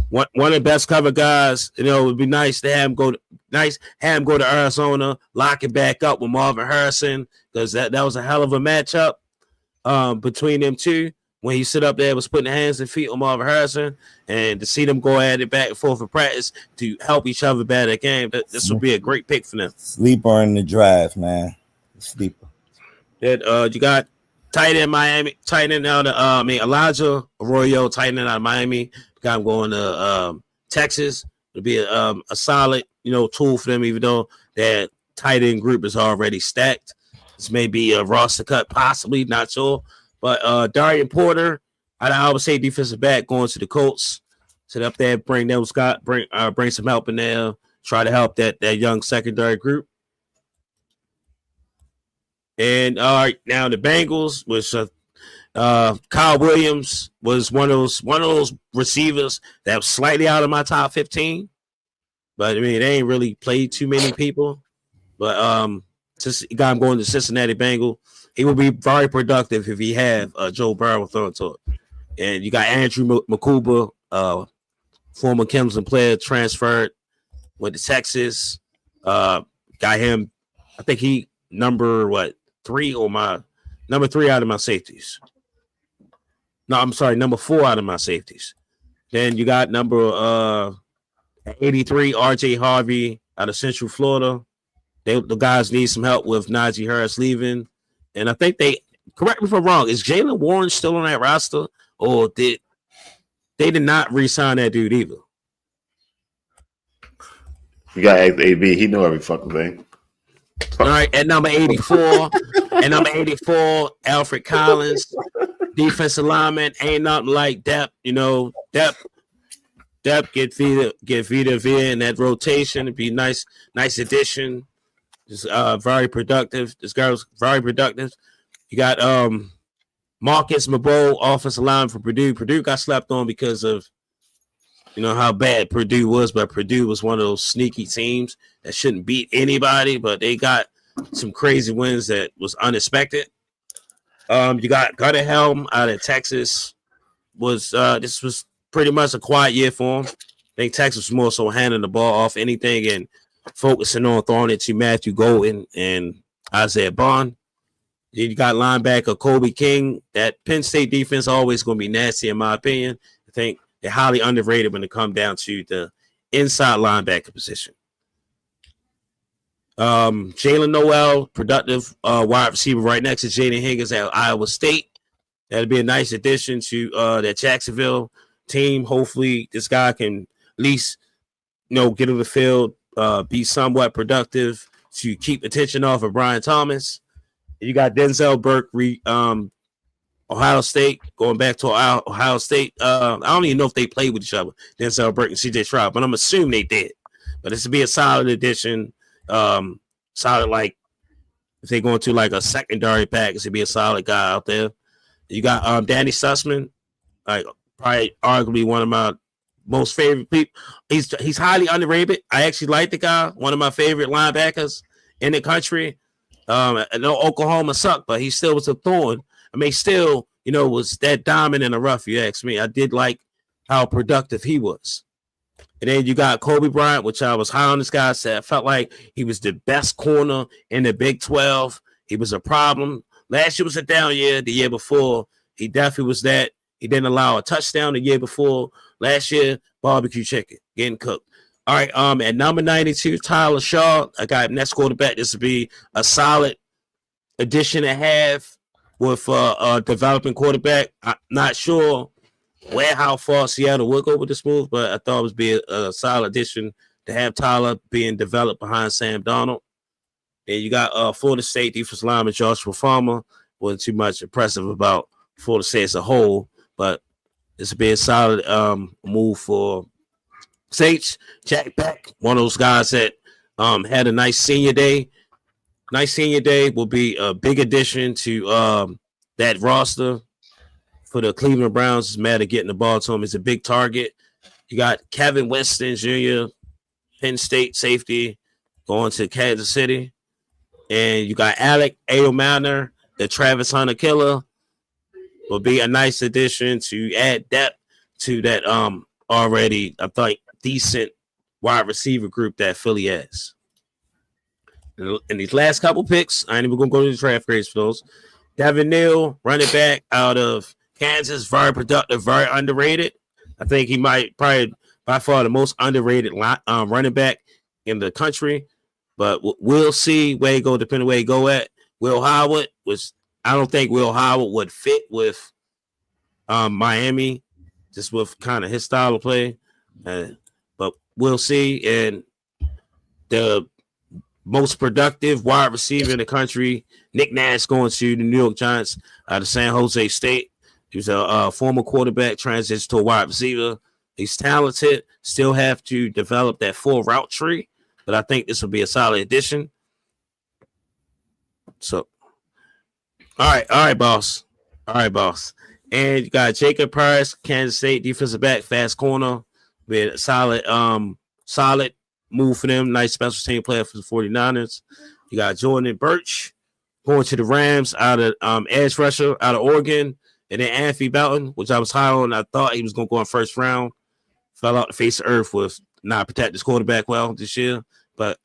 One of the best cover guys. It would be nice to have him go to Arizona, lock it back up with Marvin Harrison, because that was a hell of a matchup between them two. When he stood up there, was putting hands and feet on Marvin Harrison, and to see them go at it back and forth in practice to help each other bat a game, this would be a great pick for them. Sleeper in the draft, man. Sleeper. Then you got tight end Miami, tight end out of Elijah Arroyo, tight end out of Miami. Got him going to Texas. It'll be a solid, tool for them, even though that tight end group is already stacked. This may be a roster cut, possibly, not sure. But Darian Porter, I would say defensive back, going to the Colts. Sit up there, bring some help in there, try to help that young secondary group. And all right, now the Bengals, which Kyle Williams was one of those receivers that was slightly out of my top 15. But I mean, they ain't really played too many people. But since he got him going to Cincinnati Bengal, he would be very productive if he had Joe Burrow throwing to it. And you got Andrew Makuba, former Clemson player, transferred, went to Texas. Got him, I think he number 3 out of my safeties. No, I'm sorry, number 4 out of my safeties. Then you got number 83, RJ Harvey out of Central Florida. The guys need some help with Najee Harris leaving. And I think correct me if I'm wrong, is Jalen Warren still on that roster? Or they did not re-sign that dude either? You got to ask AB. He know every fucking thing. All right, at number 84, Alfred Collins, defensive lineman, ain't nothing like depth. Depth get Vita Vea in that rotation. It'd be nice addition. Just very productive. This girl's very productive. You got Marcus Mabeau, offensive line for Purdue. Purdue got slapped on because of how bad Purdue was, but Purdue was one of those sneaky teams that shouldn't beat anybody, but they got some crazy wins that was unexpected. You got Gunnar Helm out of Texas. This was pretty much a quiet year for him. I think Texas was more so handing the ball off anything and focusing on throwing it to Matthew Golden and Isaiah Bond. Then you got linebacker Kobe King. That Penn State defense always going to be nasty, in my opinion. I think they're highly underrated when it comes down to the inside linebacker position. Jalen Noel, productive wide receiver right next to Jaden Higgins at Iowa State. That'd be a nice addition to that Jacksonville team. Hopefully this guy can at least get on the field, be somewhat productive to keep attention off of Brian Thomas. And you got Denzel Burke, Ohio State, going back to Ohio State. I don't even know if they played with each other, Denzel Burke and CJ Stroud, but I'm assuming they did. But this would be a solid addition. Solid, like if they go into like a secondary pack, this would be a solid guy out there. You got Danny Sussman, like probably arguably one of my most favorite people. He's highly underrated. I actually like the guy, one of my favorite linebackers in the country. I know Oklahoma sucked, but he still was a thorn. I mean, still, was that diamond in the rough, you ask me. I did like how productive he was. And then you got Kobe Bryant, which I was high on this guy. I felt like he was the best corner in the Big 12. He was a problem. Last year was a down year. The year before, he definitely was that. He didn't allow a touchdown the year before. Last year, barbecue chicken, getting cooked. All right, at number 92, Tyler Shaw. I got next quarterback. This would be a solid addition to have with a developing quarterback. I'm not sure how far Seattle would go with this move, but I thought it would be a solid addition to have Tyler being developed behind Sam Darnold. And you got Florida State defensive lineman Joshua Farmer. Wasn't too much impressive about Florida State as a whole, but this would be a solid move for Sage. Jack Beck, one of those guys that had a nice senior day. Nice senior day will be a big addition to that roster for the Cleveland Browns. It's matter getting the ball to him. It's a big target. You got Kevin Winston Jr., Penn State safety, going to Kansas City. And you got Alec Ayomanor, the Travis Hunter killer. Will be a nice addition to add depth to that already, I think, decent wide receiver group that Philly has. In these last couple picks, I ain't even going to go to the draft grades for those. Devin Neal, running back out of Kansas, very productive, very underrated. I think he might probably by far the most underrated running back in the country. But we'll see where he go, depending where he go at. Will Howard, which I don't think Will Howard would fit with Miami, just with kind of his style of play. But we'll see. And the most productive wide receiver in the country, Nick Nash, going to the New York Giants out of San Jose State. He was a former quarterback, transitioned to a wide receiver. He's talented, still have to develop that full route tree, but I think this will be a solid addition. So, all right, boss. And you got Jacob Price, Kansas State defensive back, fast corner, with a solid move for them. Nice special team player for the 49ers. You got Jordan Birch going to the Rams out of edge rusher out of Oregon. And then Anthony Belton, which I was high on. I thought he was going to go in first round. Fell out the face of earth with not protect his quarterback well this year. But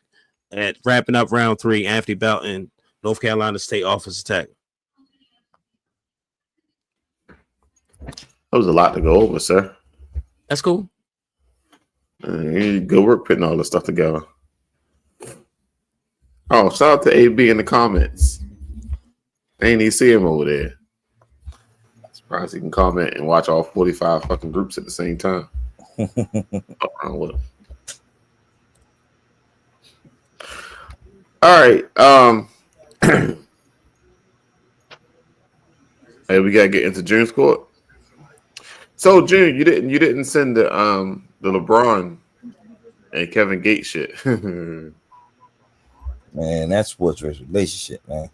at wrapping up round 3, Anthony Belton, North Carolina State offensive tackle. That was a lot to go over, sir. That's cool. Good work putting all this stuff together. Oh, shout out to AB in the comments. I ain't even see him over there. Surprised he can comment and watch all 45 fucking groups at the same time. Around with him. All right. Hey, we gotta get into June's court. So June, you didn't send the LeBron and Kevin Gates shit. Man, that's sports relationship, man.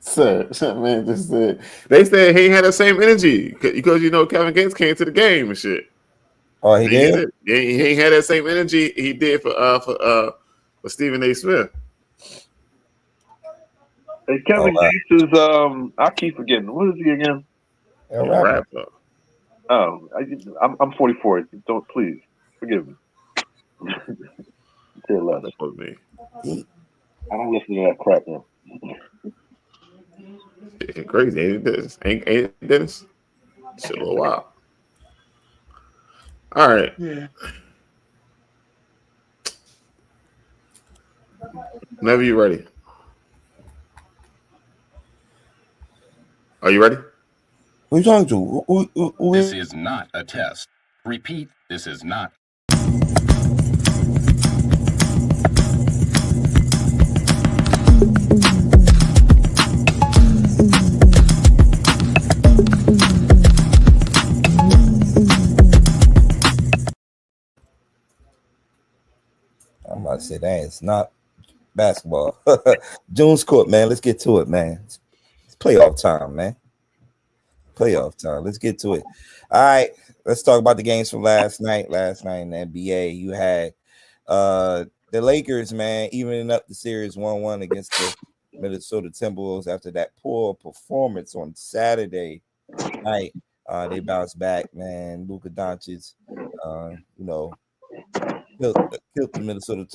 Sir, man, just said they said he had the same energy because Kevin Gates came to the game and shit. Oh, he did. He ain't had that same energy he did for Stephen A. Smith. Hey, Kevin Gates is I keep forgetting. What is he again? Rapper. Oh, I'm 44. Don't please forgive me. Say less. That was me. I don't listen to that crap now. It's crazy, ain't it, Dennis? Ain't it, Dennis? Shit, a little wild. All right. Yeah. Whenever you're ready. Are you ready? Who are you talking to? This is not a test. Repeat, this is not. I'm about to say that it's not basketball. June's court, man. Let's get to it, man. It's playoff time, man. Playoff time. Let's get to it. All right. Let's talk about the games from last night. Last night in the NBA, you had the Lakers, man, evening up the series 1-1 against the Minnesota Timberwolves after that poor performance on Saturday night. They bounced back, man. Luka Doncic, killed the Minnesota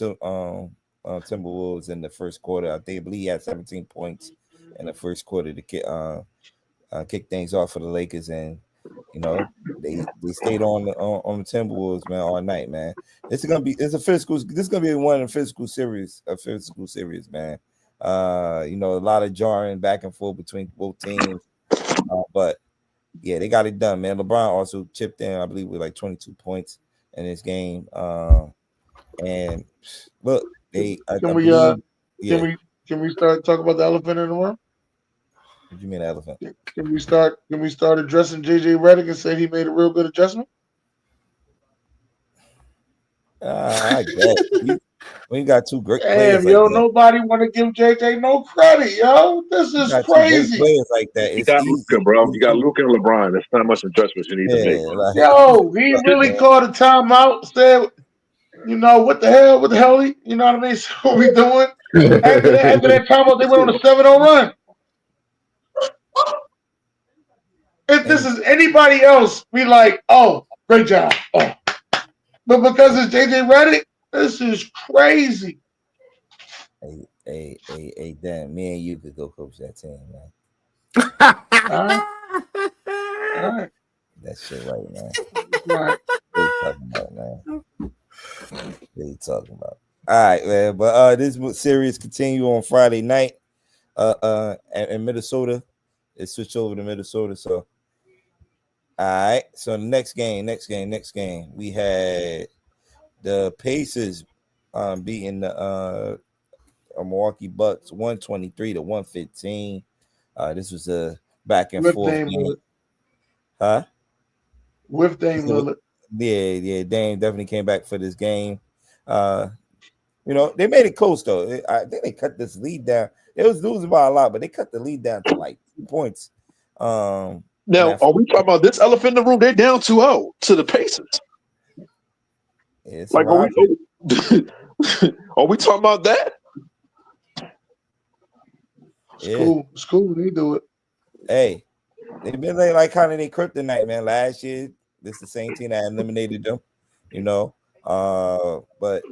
Timberwolves in the first quarter. I believe he had 17 points in the first quarter to kick things off for the Lakers, and they stayed on the Timberwolves, man, all night, man. This is gonna be one in a physical series, man. You know, a lot of jarring back and forth between both teams. But yeah, they got it done, man. LeBron also chipped in, I believe, with like 22 points in this game. And look, I believe, yeah. Can we start talking about the elephant in the room? What do you mean elephant? Can we start addressing JJ Redick and say he made a real good adjustment? I guess we got two great Damn, players like that. Nobody want to give JJ no credit, yo. This is crazy. Two great players like that. You got Luka, bro. You got Luka and LeBron. There's not much adjustments you need to make. Like, yo, he really called a timeout. Said, what the hell? What the hell? You know what I mean? So what we doing? After that timeout, they went on a 7-0 run. If this is anybody else, we like, oh, great job. Oh. But because it's JJ Redick, this is crazy. Hey, damn, me and you could go coach that team, man. All right. That shit right, man. Right. What are you talking about, man? What are you talking about? All right, man. But this series continue on Friday night. In Minnesota. It switched over to Minnesota. So all right. So the next game. We had the Pacers beating the Milwaukee Bucks 123-115. This was a back and forth game. Huh? With Dame Lillard. Yeah, Dame definitely came back for this game. They made it close though. I think they cut this lead down. It was losing by a lot, but they cut the lead down to like 2 points. Now, are we talking about this elephant in the room? They're down 2-0 to the Pacers. It's like, are we talking about that? It's cool. They do it. Hey, they've been like kind of their kryptonite, man. Last year, this is the same team that eliminated them, But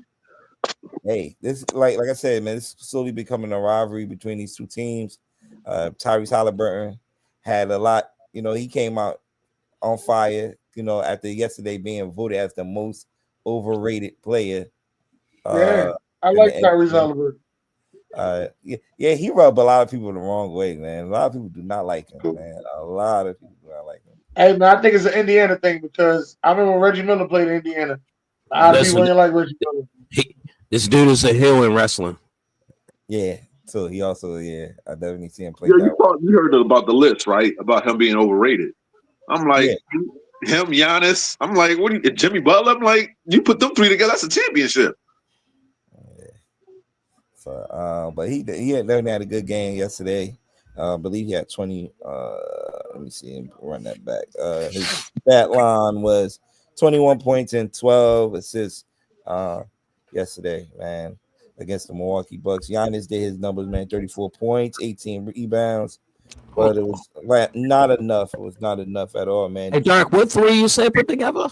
hey, this like I said, man, it's slowly becoming a rivalry between these two teams. Tyrese Halliburton had a lot, he came out on fire, after yesterday being voted as the most overrated player. I like Tyrese Halliburton. He rubbed a lot of people the wrong way, man. A lot of people do not like him, man. A lot of people do not like him. Hey, man, I think it's an Indiana thing because I remember when Reggie Miller played in Indiana. A lot of people didn't like Reggie Miller. This dude is a heel in wrestling. Yeah. So he also, I definitely see him play. You heard about the list, right? About him being overrated. I'm like, him, Giannis. I'm like, what? Jimmy Butler. I'm like, you put them three together, that's a championship. Yeah. So, but he definitely had a good game yesterday. I believe he had 20. Let me see him run that back. His stat line was 21 points and 12 assists. Yesterday, man, against the Milwaukee Bucks. Giannis did his numbers, man, 34 points, 18 rebounds, but it was not enough. It was not enough at all, man. Hey, Dark, what three you say put together?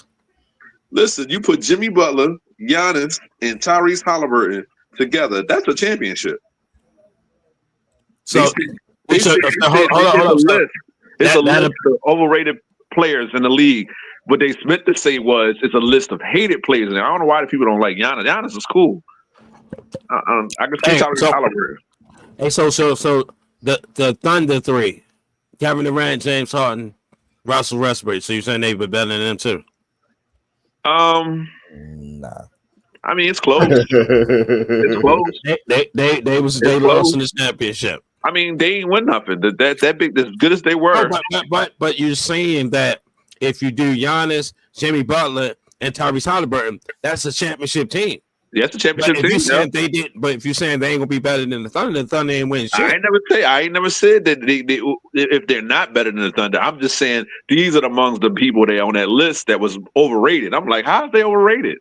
Listen, you put Jimmy Butler, Giannis, and Tyrese Halliburton together. That's a championship. So, it's a list of overrated players in the league. What they meant to say was it's a list of hated players. And I don't know why the people don't like Giannis. Giannis is cool. I can see Tyrese Halliburton. Hey, so the Thunder three, Kevin Durant, James Harden, Russell Westbrook. So you're saying they've been better than them too? Nah. I mean, it's close. It's close. They lost in the championship. I mean, they ain't win nothing. That big, as good as they were. But you're saying that if you do Giannis, Jimmy Butler, and Tyrese Halliburton, that's a championship team. Yeah, it's a championship team. If you're saying they ain't gonna be better than the Thunder ain't winning shit. I ain't never said that they if they're not better than the Thunder. I'm just saying these are amongst the people they on that list that was overrated. I'm like, how are they overrated?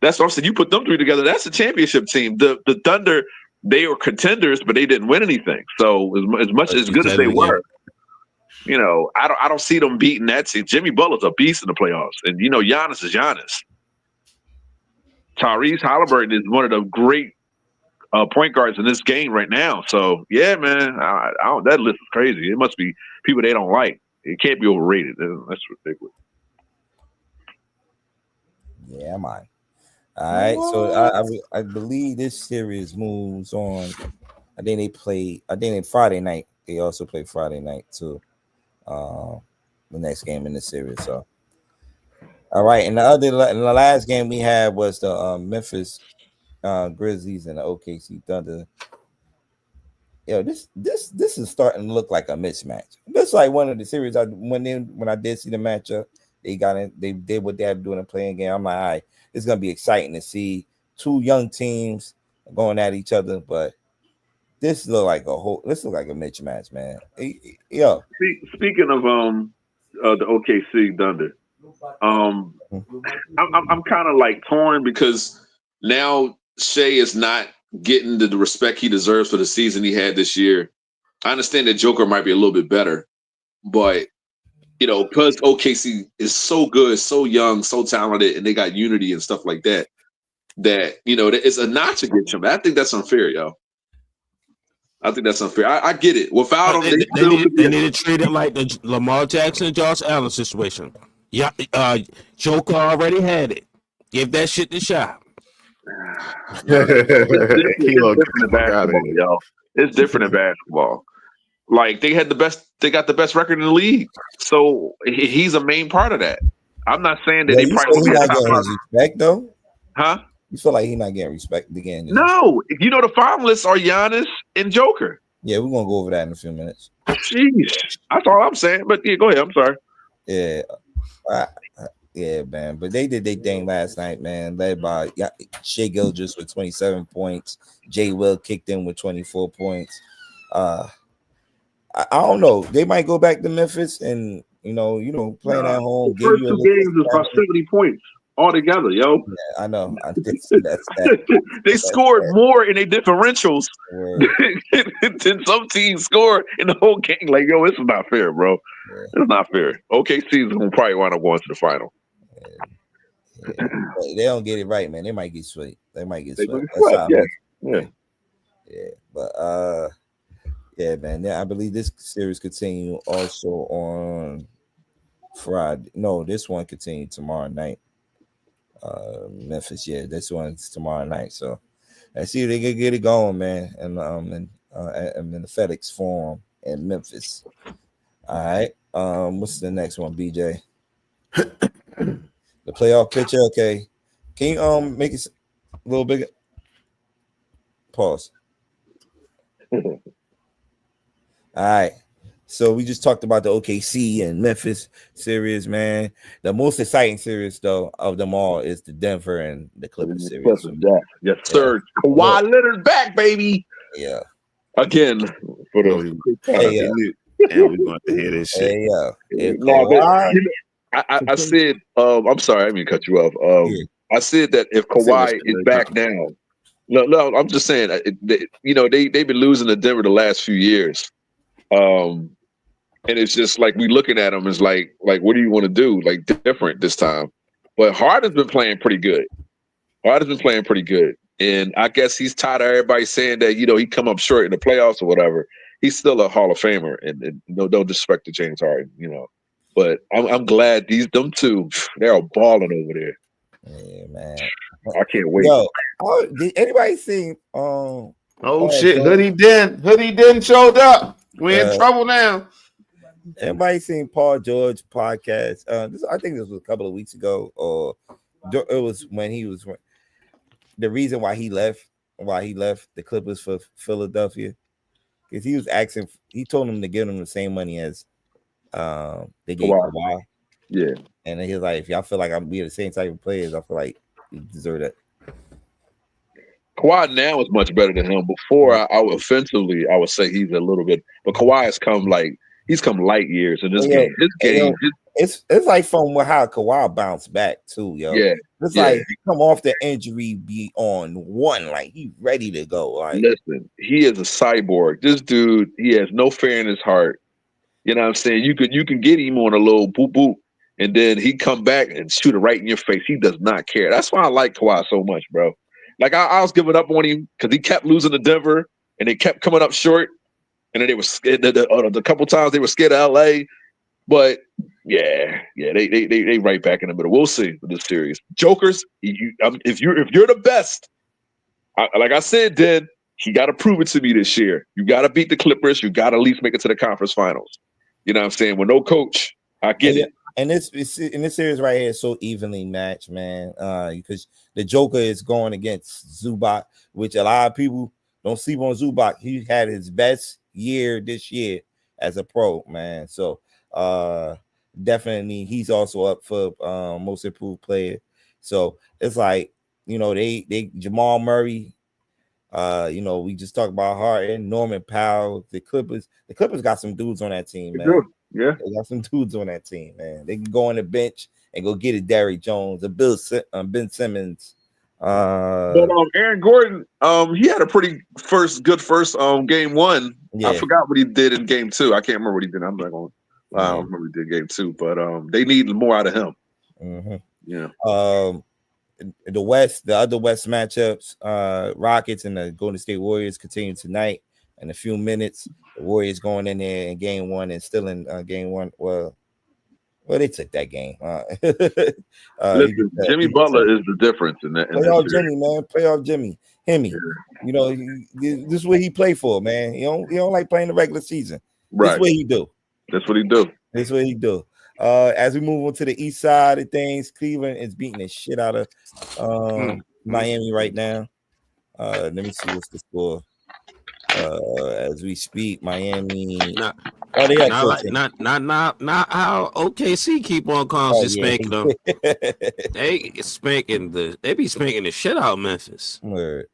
That's what I'm saying. You put them three together, that's a championship team. The Thunder, they were contenders, but they didn't win anything. So as good as they were. I don't see them beating that team. Jimmy Butler's a beast in the playoffs, and Giannis is Giannis. Tyrese Halliburton is one of the great point guards in this game right now. So yeah, man, that list is crazy. It must be people they don't like. It can't be overrated. That's ridiculous. Yeah, man. All right, so I believe this series moves on. I think they Friday night. They also play Friday night too. The next game in the series. So, all right, and the last game we had was the Memphis Grizzlies and the OKC Thunder. Yo, this is starting to look like a mismatch. This like one of the series when I did see the matchup, they got in, they did what they had to do in the playing game. I'm like, all right, it's gonna be exciting to see two young teams going at each other, but this look like a mismatch, man. Yo, speaking of the OKC Thunder, I'm kind of like torn because now Shea is not getting the respect he deserves for the season he had this year. I understand that Joker might be a little bit better, but because OKC is so good, so young, so talented, and they got unity and stuff like that, it's a notch against him. I think that's unfair, yo. I think that's unfair. I get it. Without him, they need to treat it like the Lamar Jackson and Josh Allen situation. Yeah, Joker already had it. Give that shit the shot. It's different in basketball, yo. It's different in basketball. Like they got the best record in the league. So he's a main part of that. I'm not saying that they probably not getting his respect though. Huh? You feel like he's not getting respect again? No, the finalists are Giannis and Joker. Yeah, we're gonna go over that in a few minutes. Jeez, that's all I'm saying. But yeah, go ahead. I'm sorry. Yeah, yeah, man. But they did their thing last night, man. Led by Shai Gilgeous with 27 points. Jay Will kicked in with 24 points. I don't know. They might go back to Memphis and playing at home. The first two games was about 70 points altogether, yo. Yeah, I know. They scored more in their differentials than some teams scored in the whole game. Like, yo, this is not fair, bro. Yeah. It's not fair. OKC is gonna probably wind up going to the final. Yeah. They don't get it right, man. They might get sweet. They might get sweet. Yeah. But yeah, man. I believe this series continue also on Friday. No, this one continued tomorrow night. Memphis, yeah, this one's tomorrow night. So I see they can get it going, man. And in the FedEx Forum in Memphis. All right. What's the next one, BJ? The playoff picture. Okay. Can you make it a little bigger? Pause. All right. So we just talked about the OKC and Memphis series, man. The most exciting series, though, of them all is the Denver and the Clippers series. Yes, sir. Kawhi Leonard back, baby. Yeah. Again. For the and we're going to hear this shit. I said, I'm sorry, I didn't mean to cut you off. I said that if Kawhi is back now, no, I'm just saying, they've been losing to Denver the last few years. And it's just like we looking at him is like what do you want to do? Like different this time. But Harden's been playing pretty good. And I guess he's tired of everybody saying that, he come up short in the playoffs or whatever. He's still a Hall of Famer. And no disrespect to James Harden, But I'm glad them two, they're all balling over there. Yeah, man. I can't wait. Yo, did anybody see shit, Hoodie Den showed up. We're in trouble now. Everybody seen Paul George podcast? I think this was a couple of weeks ago, or it was when he was the reason why he left the Clippers for Philadelphia, because he was asking. He told him to give him the same money as they gave Kawhi. Yeah, and then he was like, if y'all feel like we are the same type of players, I feel like you deserve that. Kawhi now is much better than him. Before, I would say he's a little bit, but Kawhi has come light years in this game. This game, it's like from how Kawhi bounced back too, yo. Yeah, it's like he come off the injury, be on one, like he's ready to go. Like, listen, he is a cyborg. This dude, he has no fear in his heart. You know what I'm saying? You can get him on a little boop boop, and then he come back and shoot it right in your face. He does not care. That's why I like Kawhi so much, bro. Like I was giving up on him because he kept losing to Denver, and they kept coming up short. And then they were scared. The couple times they were scared of LA, but Yeah, they right back in the middle. We'll see with this series. Jokers, if you're the best, like I said, Dan, you got to prove it to me this year. You got to beat the Clippers. You got to at least make it to the conference finals. You know what I'm saying? With no coach, I get it. And this series right here is so evenly matched, man. Because the Joker is going against Zubac, which a lot of people don't sleep on Zubac. He had his best year this year as a pro, man. So definitely he's also up for most improved player. So it's like, they Jamal Murray. We just talked about Harden, Norman Powell, the Clippers. The Clippers got some dudes on that team, man. Yeah, they got some dudes on that team, man. They can go on the bench and go get a Derrick Jones, a Ben Simmons. But Aaron Gordon, he had a pretty good first game one. Yeah. I forgot what he did in game two. I can't remember what he did. I'm not going. I don't remember what he did game two, but they need more out of him. Mm-hmm. Yeah. The other West matchups, Rockets and the Golden State Warriors continue tonight. In a few minutes, the Warriors going in there in game one and still in game one. Well, they took that game. Listen, Jimmy Butler is the difference in that. Playoff Jimmy, man. Playoff Jimmy. Himmy. Yeah. This is what he play for, man. He don't like playing the regular season. Right. That's what he do. That's what he do. That's what he do. As we move on to the east side of things, Cleveland is beating the shit out of Miami right now. Let me see what's the score. As we speak, Miami. Not how OKC keep on constantly spanking them. They be spanking the shit out of Memphis. Word.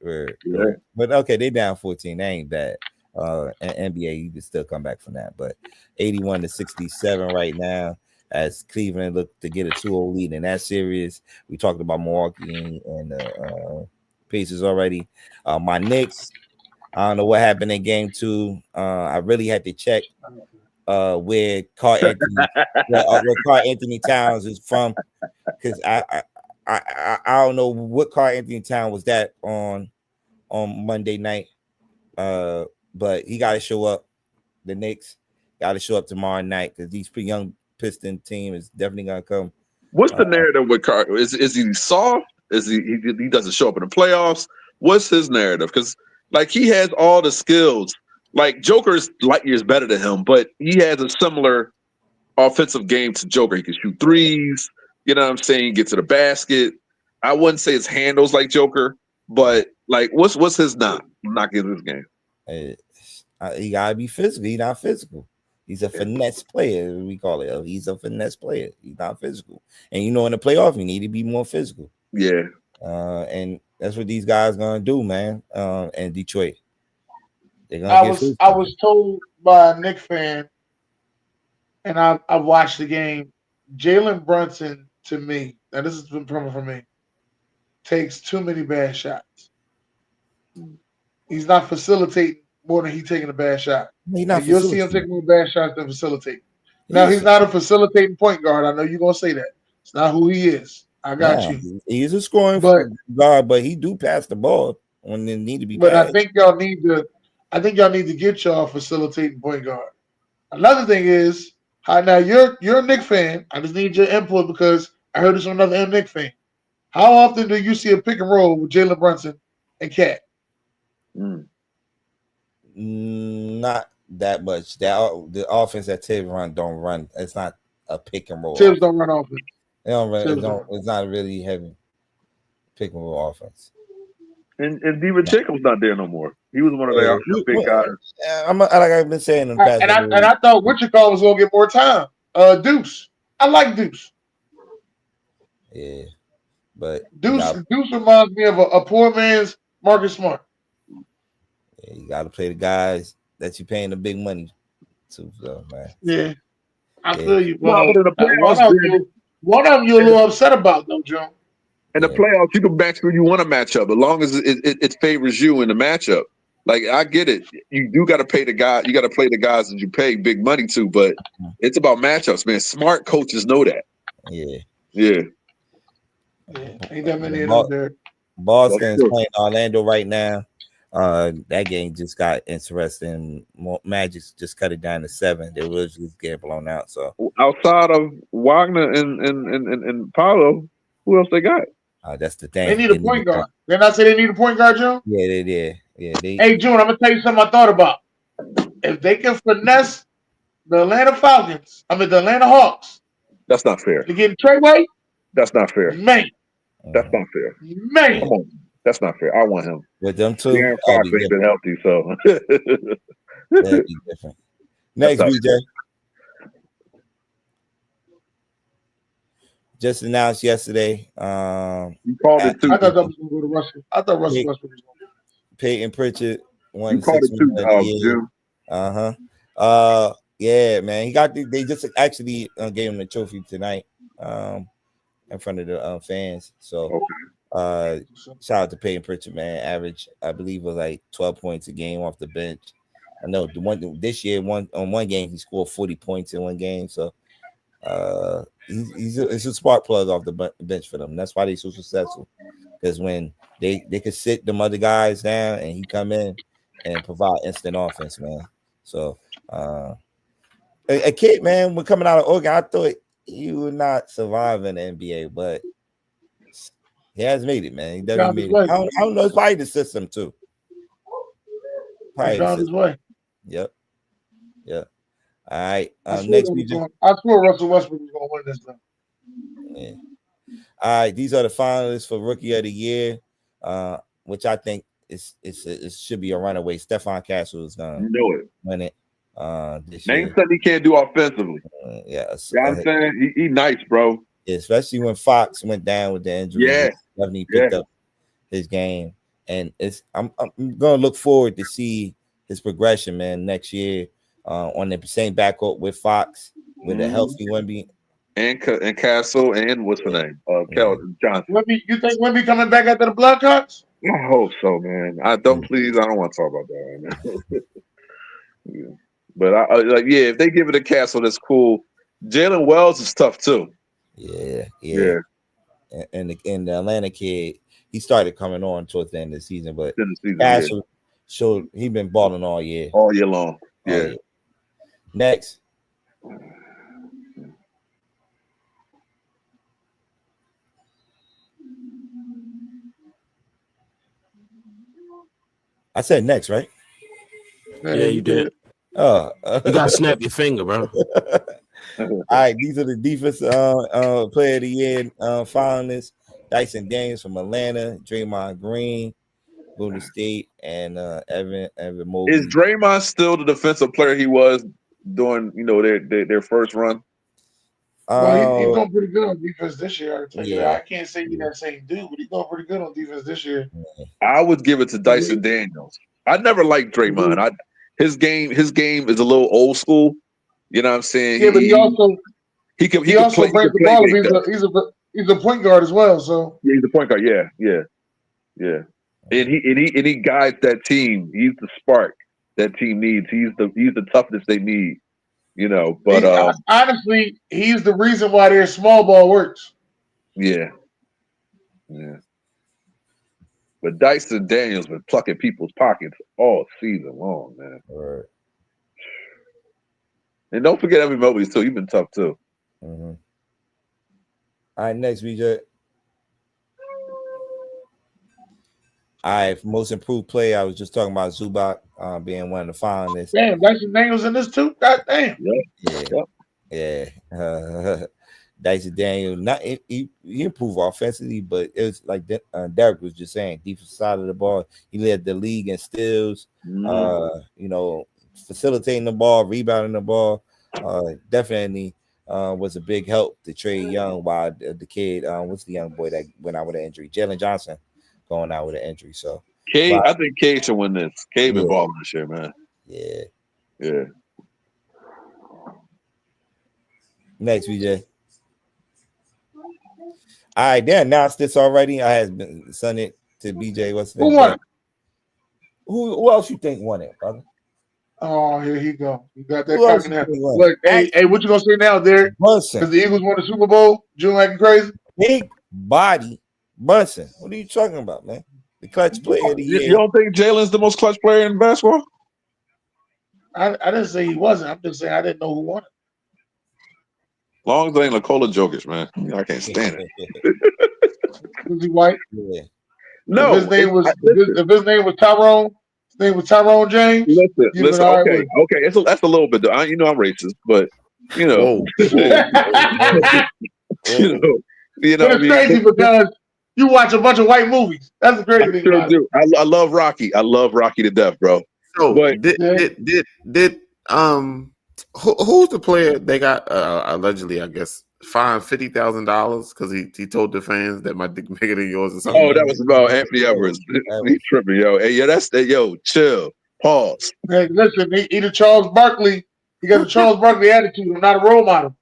But okay, they down 14. They ain't bad. And NBA, you can still come back from that. But 81-67 right now. As Cleveland look to get a 2-0 lead in that series. We talked about Milwaukee and Pacers already. My Knicks, I don't know what happened in game two. I really had to check where Karl Anthony Towns is from, because I don't know what Karl Anthony Towns was that on Monday night. But he got to show up. The Knicks got to show up tomorrow night, because these pretty young Piston team is definitely gonna come. What's the narrative with Carter? Is he soft? Is he doesn't show up in the playoffs? What's his narrative? Because he has all the skills. Like Joker's light years better than him, but he has a similar offensive game to Joker. He can shoot threes. You know what I'm saying? Get to the basket. I wouldn't say his handles like Joker, but what's his knock in this game? He gotta be physical. He's not physical. He's a finesse player, we call it. He's a finesse player. He's not physical. And in the playoff, you need to be more physical. Yeah. And that's what these guys gonna do, man. And Detroit. I was told by a Knicks fan, and I watched the game. Jalen Brunson, to me, now this is from me, takes too many bad shots. He's not facilitating more than he's taking a bad shot. You'll see him taking more bad shots than facilitating. Now, he's not a facilitating point guard. I know you're going to say that. It's not who he is. I got you. He's a scoring guard, but he do pass the ball when they need to be passed. But I think y'all need to get y'all facilitating point guard. Another thing is, now you're a Knicks fan. I just need your input, because I heard this from another Knicks fan. How often do you see a pick and roll with Jalen Brunson and Cat? Not that much. The offense that Tibbs don't run. It's not a pick and roll. Tibbs don't run offense. They don't run. It's not really heavy pick and roll offense. And DiVincenzo's not there no more. He was one of their big guys. Like I've been saying in the past. And I thought Wichita was gonna get more time. Deuce. I like Deuce. Yeah, but Deuce reminds me of a poor man's Marcus Smart. Yeah, you got to play the guys that you're paying the big money to, man. Yeah, I feel you. Well, one of them you're a little upset about, though, Joe. In the playoffs, you can match who you want to match up, as long as it favors you in the matchup. Like, I get it. You do got to pay the guy. You got to play the guys that you pay big money to, but it's about matchups, man. Smart coaches know that. Yeah. Ain't that many of them there. Boston is playing Orlando right now. That game just got interesting. Magic just cut it down to 7. They was just getting blown out. So outside of Wagner and Paolo, who else they got? That's the thing. They need a point guard. Didn't I say they need a point guard, June? Yeah, they did. Yeah, Hey, June, I'm gonna tell you something I thought about. If they can finesse the Atlanta Hawks. That's not fair. To get Treyway? That's not fair. Man. That's not fair. Man. Come on. That's not fair. I want him. With them two, Aaron Fox ain't been healthy, so that'd be different. Next, BJ. Just announced yesterday. You called it too. I thought that was going to go to Russell. I thought Russell Westbrook was going to go. Peyton Pritchard won. You called it too, Jim. Yeah, man. They just actually gave him the trophy tonight in front of the fans. So shout out to Peyton Pritchard, man. Average, I believe, was like 12 points a game off the bench. I know this year on one game he scored 40 points in one game. So he's a spark plug off the bench for them. That's why they're so successful. Because when they could sit them other guys down and he come in and provide instant offense, man. So a kid, man, when coming out of Oregon, I thought he would not survive in the NBA, but he has made it, man. He definitely made it. I don't know. It's probably the system too. He found his way. Yep. All right. I Next, swear Russell Westbrook was going to win this thing. Yeah. All right. These are the finalists for Rookie of the Year, which I think it should be a runaway. Stephon Castle is going to win it. This Name year. something he can't do offensively. Yes. You know what I'm saying? He nice, bro. Yeah, especially when Fox went down with the injury. Yeah. He definitely picked up his game. And I'm gonna look forward to see his progression, man, next year on the same backcourt with Fox, with a healthy Wemby. And Castle and what's her name? Keldon Johnson. You think Wemby coming back after the Blackhawks? I hope so, man. I don't want to talk about that right now. Yeah. But if they give it a Castle, that's cool. Jalen Wells is tough too. Yeah. And the Atlanta kid, he started coming on towards the end of the season, but Castle showed he been balling all year long. Yeah. Next. I said next, right? Yeah, you did. You gotta snap your finger, bro. All right, these are the defense player of the year finalists. Dyson Daniels from Atlanta, Draymond Green, Golden State, and Evan Mobley. Is Draymond still the defensive player he was during their first run? Well, he's doing pretty good on defense this year. I tell you that. I can't say he's that same dude, but he's doing pretty good on defense this year. I would give it to Dyson Daniels. I never liked Draymond. His game is a little old school. You know what I'm saying? Yeah, but he also brings the ball. He's a point guard as well. So he's a point guard. Yeah. And he guides that team. He's the spark that team needs. He's the toughness they need. But honestly, he's the reason why their small ball works. Yeah. But Dyson Daniels been plucking people's pockets all season long, man. All right. And don't forget Evan Mobley too. He's been tough too. Mm-hmm. All right, next BJ. All right, most improved player. I was just talking about Zubac being one of the finalists. Damn, Dyson Daniels in this too. God damn. Yeah. Dyson Daniels, he improved offensively, but it was like Derek was just saying, defensive side of the ball. He led the league in steals. Facilitating the ball, rebounding the ball. Definitely was a big help to Trae Young. While the kid, what's the young boy that went out with an injury? Jalen Johnson going out with an injury. So I think Cade should win this. Cade been balling this year, man. Yeah. Next, BJ. All right, they announced this already. I had been sent it to BJ. What's the name? Who won it? Who else you think won it, brother? Oh, here he go. You got that coming out. Look, hey, what you gonna say now, Derek? Brunson. Because the Eagles won the Super Bowl. June acting crazy. Big body Brunson. What are you talking about, man? The clutch player of the You year. don't think Jalen's the most clutch player in basketball? I didn't say he wasn't. I'm just saying I didn't know who won it. Long as it ain't Nikola Jokic, man. I can't stand it. Was he white? Yeah. No. If his name was Tyrone, his name was Tyrone James. Listen. Okay. That's a little bit. You know I'm racist, but you know. You know. But it's crazy because you watch a bunch of white movies. That's the crazy thing about it. I love Rocky. I love Rocky to death, bro. So but did who's the player they got allegedly, I guess, fined $50,000 because he told the fans that my dick bigger than yours or something? Oh, that was about Anthony Edwards. He tripping, yo. Hey, chill. Pause. Hey, listen, he the Charles Barkley. He got a Charles Barkley attitude. I'm not a role model.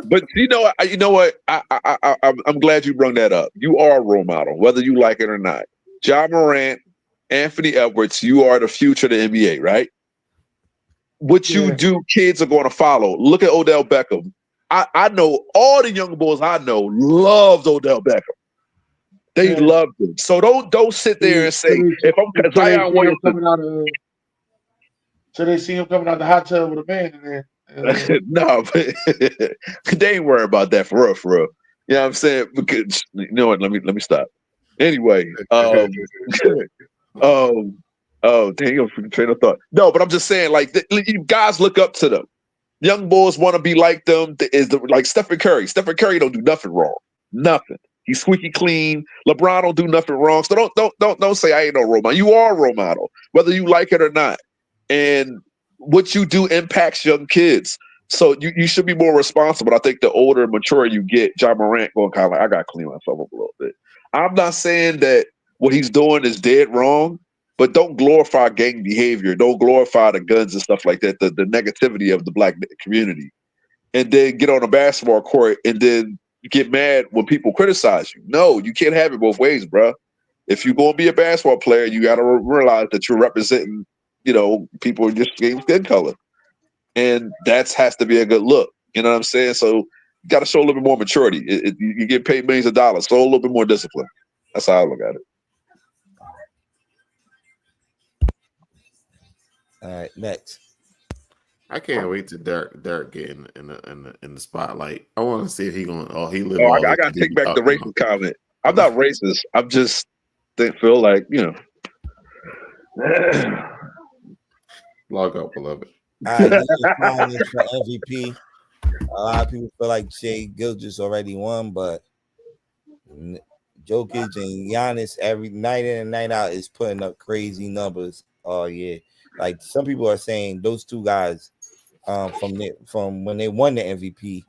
But you know what? I'm glad you brought that up. You are a role model, whether you like it or not. Ja Morant, Anthony Edwards, you are the future of the NBA, right? What you do, kids are going to follow. Look at Odell Beckham. I know all the young boys I know loved Odell Beckham. They loved him. So don't sit there and say, if I'm Zion Williamson. So they see him coming out the hot tub with a man in there. No, but they ain't worried about that for real. You know what I'm saying? Because you know what? Let me stop. Anyway, oh, dang, I'm freaking train of thought. No, but I'm just saying, like, you guys look up to them. Young boys want to be like them. Like Stephen Curry. Stephen Curry don't do nothing wrong. Nothing. He's squeaky clean. LeBron don't do nothing wrong. So don't say I ain't no role model. You are a role model, whether you like it or not. And what you do impacts young kids. So you should be more responsible. I think the older and mature you get, Ja Morant going kind of like, I got to clean myself up a little bit. I'm not saying that what he's doing is dead wrong, but don't glorify gang behavior. Don't glorify the guns and stuff like that, the negativity of the black community. And then get on a basketball court and then get mad when people criticize you. No, you can't have it both ways, bro. If you're going to be a basketball player, you got to realize that you're representing, people in your skin color. And that has to be a good look. You know what I'm saying? So you got to show a little bit more maturity. You get paid millions of dollars, so a little bit more discipline. That's how I look at it. All right, next. I can't wait to Derek get in the spotlight. I want to see if he going. Oh, he live. I got to take back the racist comment. I'm not racist. I'm just feel like Log up, beloved. All right, for MVP. A lot of people feel like Shai Gilgeous already won, but Jokic and Giannis every night in and night out is putting up crazy numbers all year. Like some people are saying, those two guys, from when they won the MVP,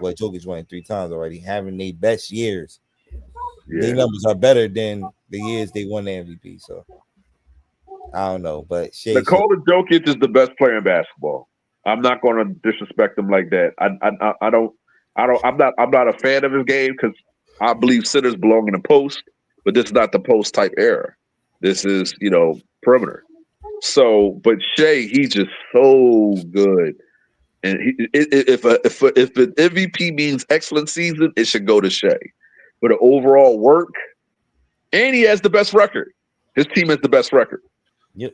well, Jokic won it 3 times already, having their best years. Yeah. Their numbers are better than the years they won the MVP. So I don't know, but Nikola Jokic is the best player in basketball. I'm not going to disrespect him like that. I'm not a fan of his game because I believe sitters belong in the post, but this is not the post type era. This is perimeter. So, but Shai, he's just so good. And if an MVP means excellent season, it should go to Shai. But the overall work, and he has the best record. His team has the best record. Yep.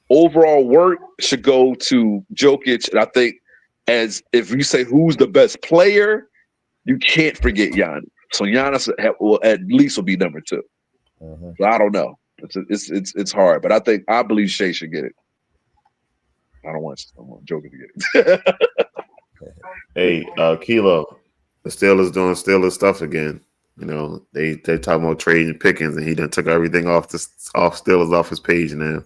Overall work should go to Jokic. And I think if you say who's the best player, you can't forget Giannis. So Giannis will at least be number 2. Mm-hmm. So I don't know. It's hard, but I believe Shai should get it. I want Joker to get it. Hey, Kilo, the Steelers doing Steelers stuff again. They talking about trading Pickens, and he done took everything off Steelers off his page now.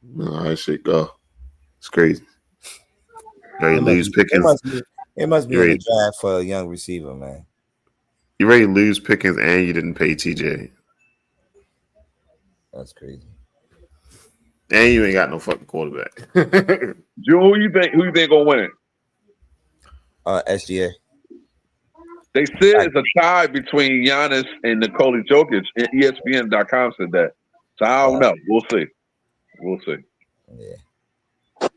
No, that shit go. It's crazy. Ready to lose Pickens. It must be in the draft for a young receiver, man. You ready to lose Pickens, and you didn't pay TJ. That's crazy. And you ain't got no fucking quarterback. Joe, who you think gonna win it? SGA. They said it's a tie between Giannis and Nikola Jokic. ESPN.com said that. So I don't know. We'll see. Yeah. All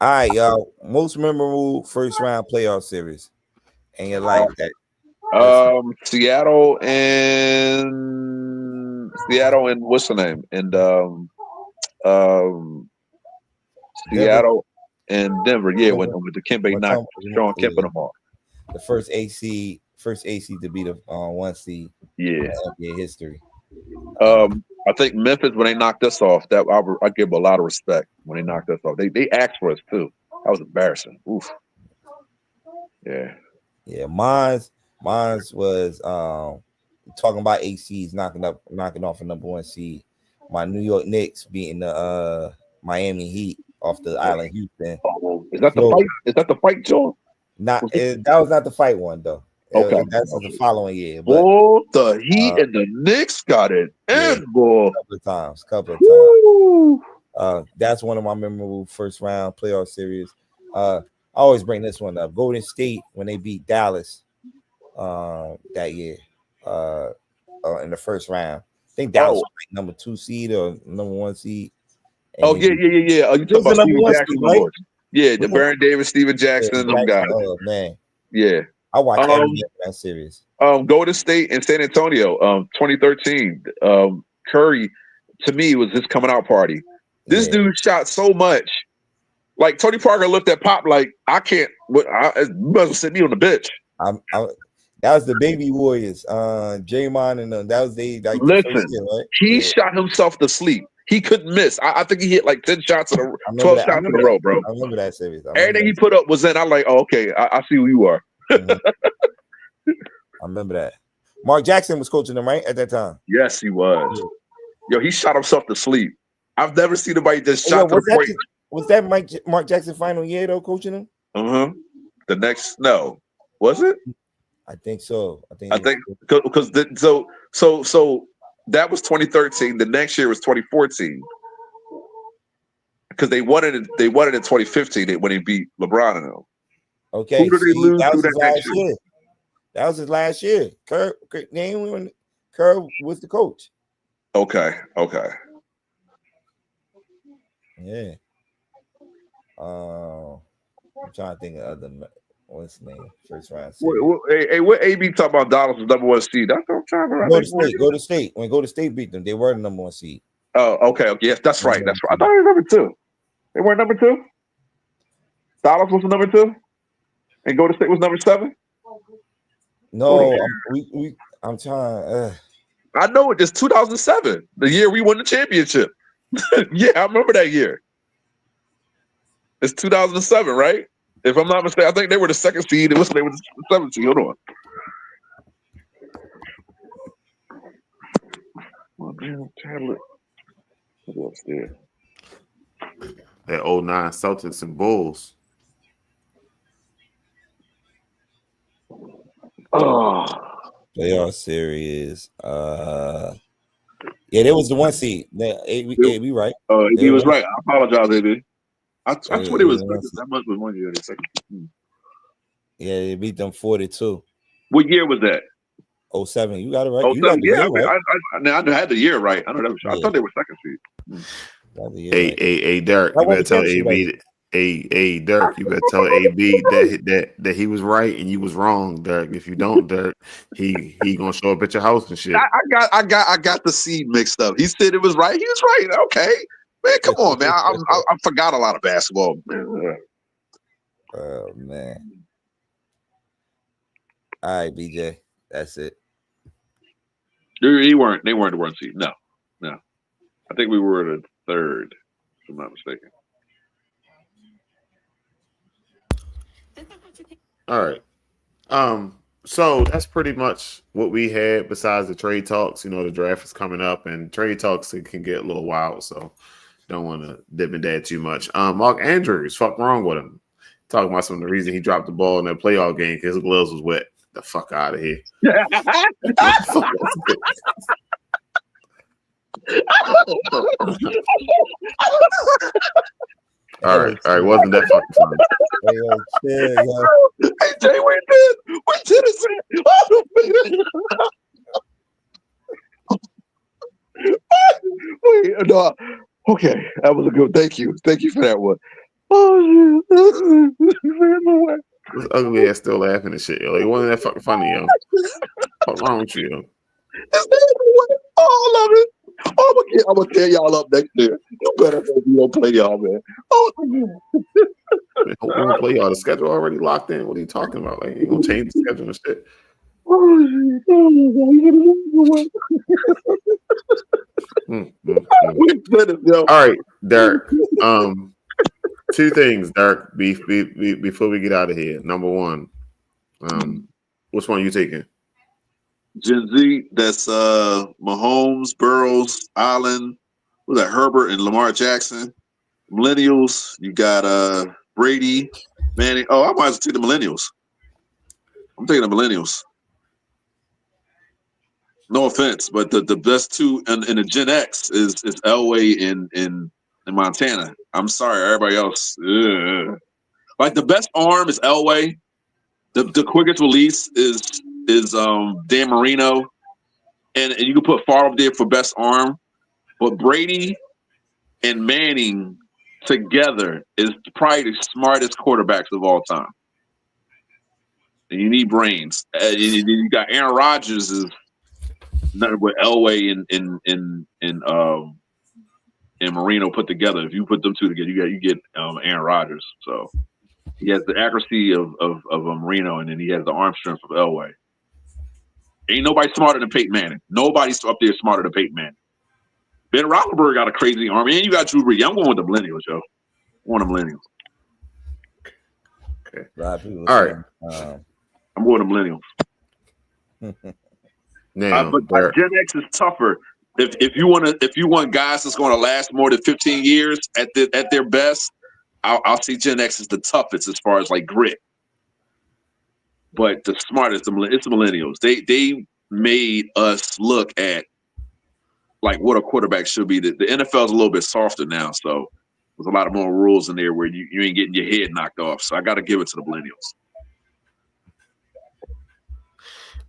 right, y'all. Most memorable first round playoff series in your life. Seattle and Seattle and what's the name? And Denver. Seattle and Denver. Yeah, when the Kemba knocked Sean Kemp and them off. The first AC to beat a 1 seed. Yeah. In NBA history. I think Memphis when they knocked us off, that I give them a lot of respect when they knocked us off. They asked for us too. That was embarrassing. Oof. Yeah. Yeah, mine's was talking about ACs knocking off a number 1 seed. My New York Knicks beating the Miami Heat off the island Houston. Is that the fight? Is that the fight, Joe? That was not the fight one though. Okay, that's the following year. But, the Heat and the Knicks got it, and boy, couple of times. That's one of my memorable first round playoff series. I always bring this one up. Golden State when they beat Dallas that year in the first round. I think Dallas was like number 2 seed or number 1 seed. Oh yeah. You talking about Steven Jackson, right? Yeah, the Baron Davis, Steven Jackson, them guys. Oh man, yeah. I watched that series. Golden State and San Antonio, 2013. Curry, to me, was his coming out party. This dude shot so much. Like Tony Parker looked at Pop like, I can't. You must have sent me on the bench. That was the Baby Warriors, Draymond and them. That was listen, the first year, right? He shot himself to sleep. He couldn't miss. I think he hit like 10 shots in a 12 shots in a row, bro. I remember that series. Everything he put up was in. I'm like, oh, okay, I see who you are. I remember that. Mark Jackson was coaching them, right, at that time? Yes, he was. Yo, he shot himself to sleep. I've never seen anybody just shot to the point. Was that Mark Jackson final year though, coaching him? The next, no, was it? I think so. I think because so that was 2013. The next year was 2014 because they won it in 2015 when they beat LeBron and them. Okay, who did they lose that was to his that last next year? year. That was his last year. Kerr was the coach. Okay. Yeah. I'm trying to think of other. What's his name? First round. What AB talking about? Dallas was number 1 seed. That's what I'm trying to remember. Go to State. When Go to State beat them, they were the number 1 seed. Oh, okay. Yes, that's right. That's right. I thought they were number 2. They weren't number 2. Dallas was number 2, and Go to State was number 7. No, I'm trying. I know it. It's 2007, the year we won the championship. Yeah, I remember that year. It's 2007, right? If I'm not mistaken, I think they were the 2nd seed. They were the 7th seed. Hold on. My damn tablet. What's upstairs? That 09 Celtics and Bulls. Playoff series. Yeah, there was the 1 seed. AB right. AB was right. I apologize, AB. I swear it was that much was 1 year. The second. Yeah, they beat them 42. What year was that? 07. You got it right. 07, I had the year right. I know that was. I thought they were 2nd seed. Hey, Dirk, you better tell AB. Hey, Dirk, you better tell AB that he was right and you was wrong, Dirk. If you don't, Dirk, he gonna show up at your house and shit. I got the seed mixed up. He said it was right. He was right. Okay. Man, come on, man. I forgot a lot of basketball. Oh man. All right, BJ. That's it. They weren't the 1 seed. No. I think we were the 3rd, if I'm not mistaken. All right. So that's pretty much what we had besides the trade talks. You know, the draft is coming up and trade talks can get a little wild, so don't want to dip in that too much. Mark Andrews, fuck wrong with him. Talking about some of the reason he dropped the ball in that playoff game because his gloves was wet. The fuck out of here. All right. Wasn't that fucking funny? Hey, Jay, we did it. Wait, no. Okay, that was a good. Thank you for that one. Oh shit! This ugly ass still laughing and shit. Yo. It wasn't that fucking funny, yo. What's wrong with you? Yo? All coming. Oh, I'm gonna tear y'all up next year. You better hope we don't play y'all, man. Oh, We don't play y'all. The schedule already locked in. What are you talking about? Like, you gonna change the schedule and shit? All right, Derek. Two things, Derek. Before we get out of here. Number one, which one are you taking? Gen Z. That's Mahomes, Burrows, Allen. Who's that? Herbert and Lamar Jackson. Millennials. You got Brady, Manning. Oh, I might as well take the millennials. I'm taking the millennials. No offense, but the best two in the Gen X is Elway in Montana. I'm sorry, everybody else. Ugh. Like the best arm is Elway. The quickest release is Dan Marino, and you can put Favre up there for best arm. But Brady and Manning together is probably the smartest quarterbacks of all time. And you need brains. You got Aaron Rodgers is nothing but Elway and Marino put together. If you put them two together, you get Aaron Rodgers. So he has the accuracy of Marino, and then he has the arm strength of Elway. Ain't nobody smarter than Peyton Manning. Nobody's up there smarter than Peyton Manning. Ben Roethlisberger got a crazy arm, and you got Drew Brees. I'm going with the millennials, yo. One of the millennials. Okay. All right. I'm going to millennials. Now, but Gen X is tougher. If you want guys that's going to last more than 15 years at their best, I'll see Gen X is the toughest as far as like grit. But the smartest, it's the millennials. They made us look at like what a quarterback should be. The NFL is a little bit softer now, so there's a lot of more rules in there where you ain't getting your head knocked off. So I got to give it to the millennials.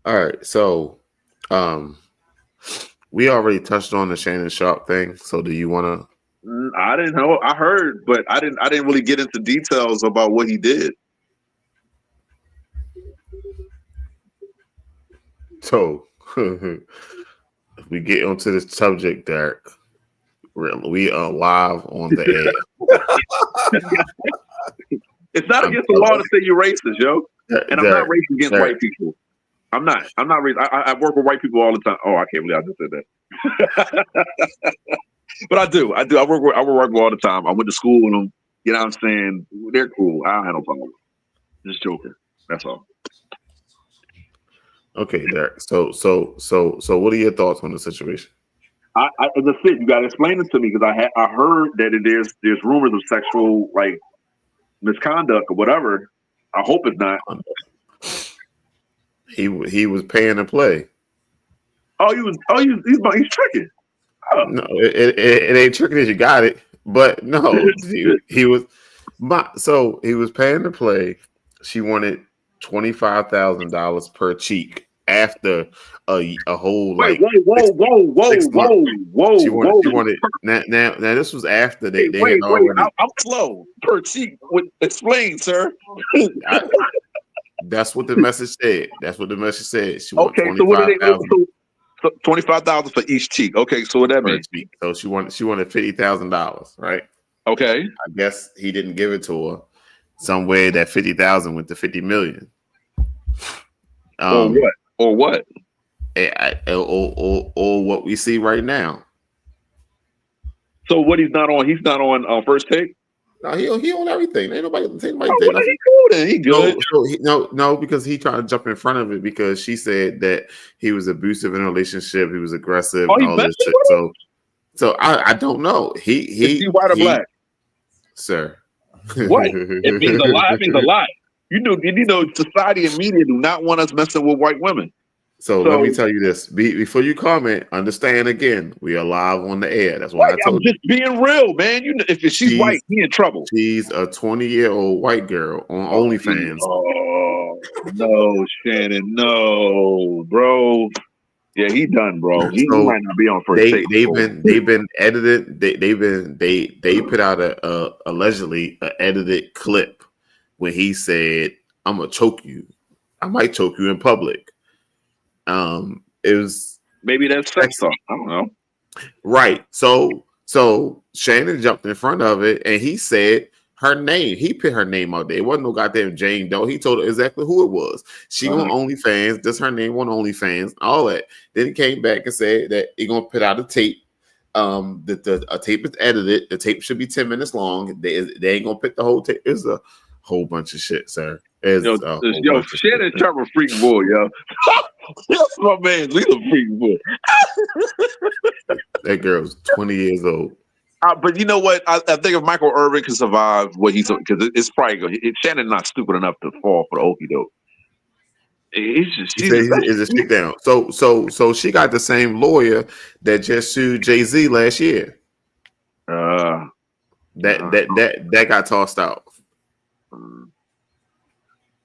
All right, so we already touched on the Shannon Sharpe thing. So do you want to? I didn't know. I heard, but I didn't really get into details about what he did. So if we get onto this subject, Derek, we are live on the air. It's not against the law to say you're racist, yo. And I'm not racist against white people. I'm not racist. I work with white people all the time. Oh, I can't believe I just said that. But I do. I work with all the time. I went to school with them. You know what I'm saying? They're cool. I don't have no problem. Just joking. That's all. Okay, Derek. So what are your thoughts on the situation? I just said you got to explain it to me because I heard that there's rumors of sexual like misconduct or whatever. I hope it's not. He was paying to play. He's tricking. Oh. No, it ain't tricking as you got it, but no, he was paying to play. She wanted $25,000 per cheek after a whole like. Whoa! She wanted now. This was after they had already. I'm slow per cheek. Explain, sir. That's what the message said. She wanted okay, so what did they do? So $25,000 for each cheek. Okay, so what that means? So she wanted $50,000, right? Okay. I guess he didn't give it to her. Somewhere that 50,000 went to 50 million. Or what? Or what we see right now. So what he's not on First Take? No, he on everything. Ain't nobody he cool then. He good. No, because he tried to jump in front of it because she said that he was abusive in a relationship. He was aggressive. And all this shit. So I don't know. Is he white or black? Sir. What? It means a lie. It means a lie. You know, society and media do not want us messing with white women. So let me tell you this. Before you comment, understand again, we are live on the air. That's why I told you. I'm just being real, man. You know, if she's white, he in trouble. She's a 20-year-old white girl on OnlyFans. Oh, no, Shannon. No, bro. Yeah, he done, bro. He might not be on First Take. They've been edited. They put out allegedly an edited clip where he said, "I'm gonna choke you. I might choke you in public." It was maybe that's sex talk. I don't know. Right. So Shannon jumped in front of it and he said her name. He put her name out there. It wasn't no goddamn Jane Doe. He told her exactly who it was. She on OnlyFans. That's her name on OnlyFans. All that. Then he came back and said that he gonna put out a tape. A tape is edited. The tape should be 10 minutes long. They ain't gonna pick the whole tape. It's a whole bunch of shit, sir. Yo, Shannon Sharpe a freak boy, yo. That's my man. He's a freak boy. That girl's 20 years old. But you know what? I think if Michael Irvin can survive what he's, because it's probably good. Shannon's not stupid enough to fall for the okie doke. Is a shit down. So she got the same lawyer that just sued Jay-Z last year. That got tossed out.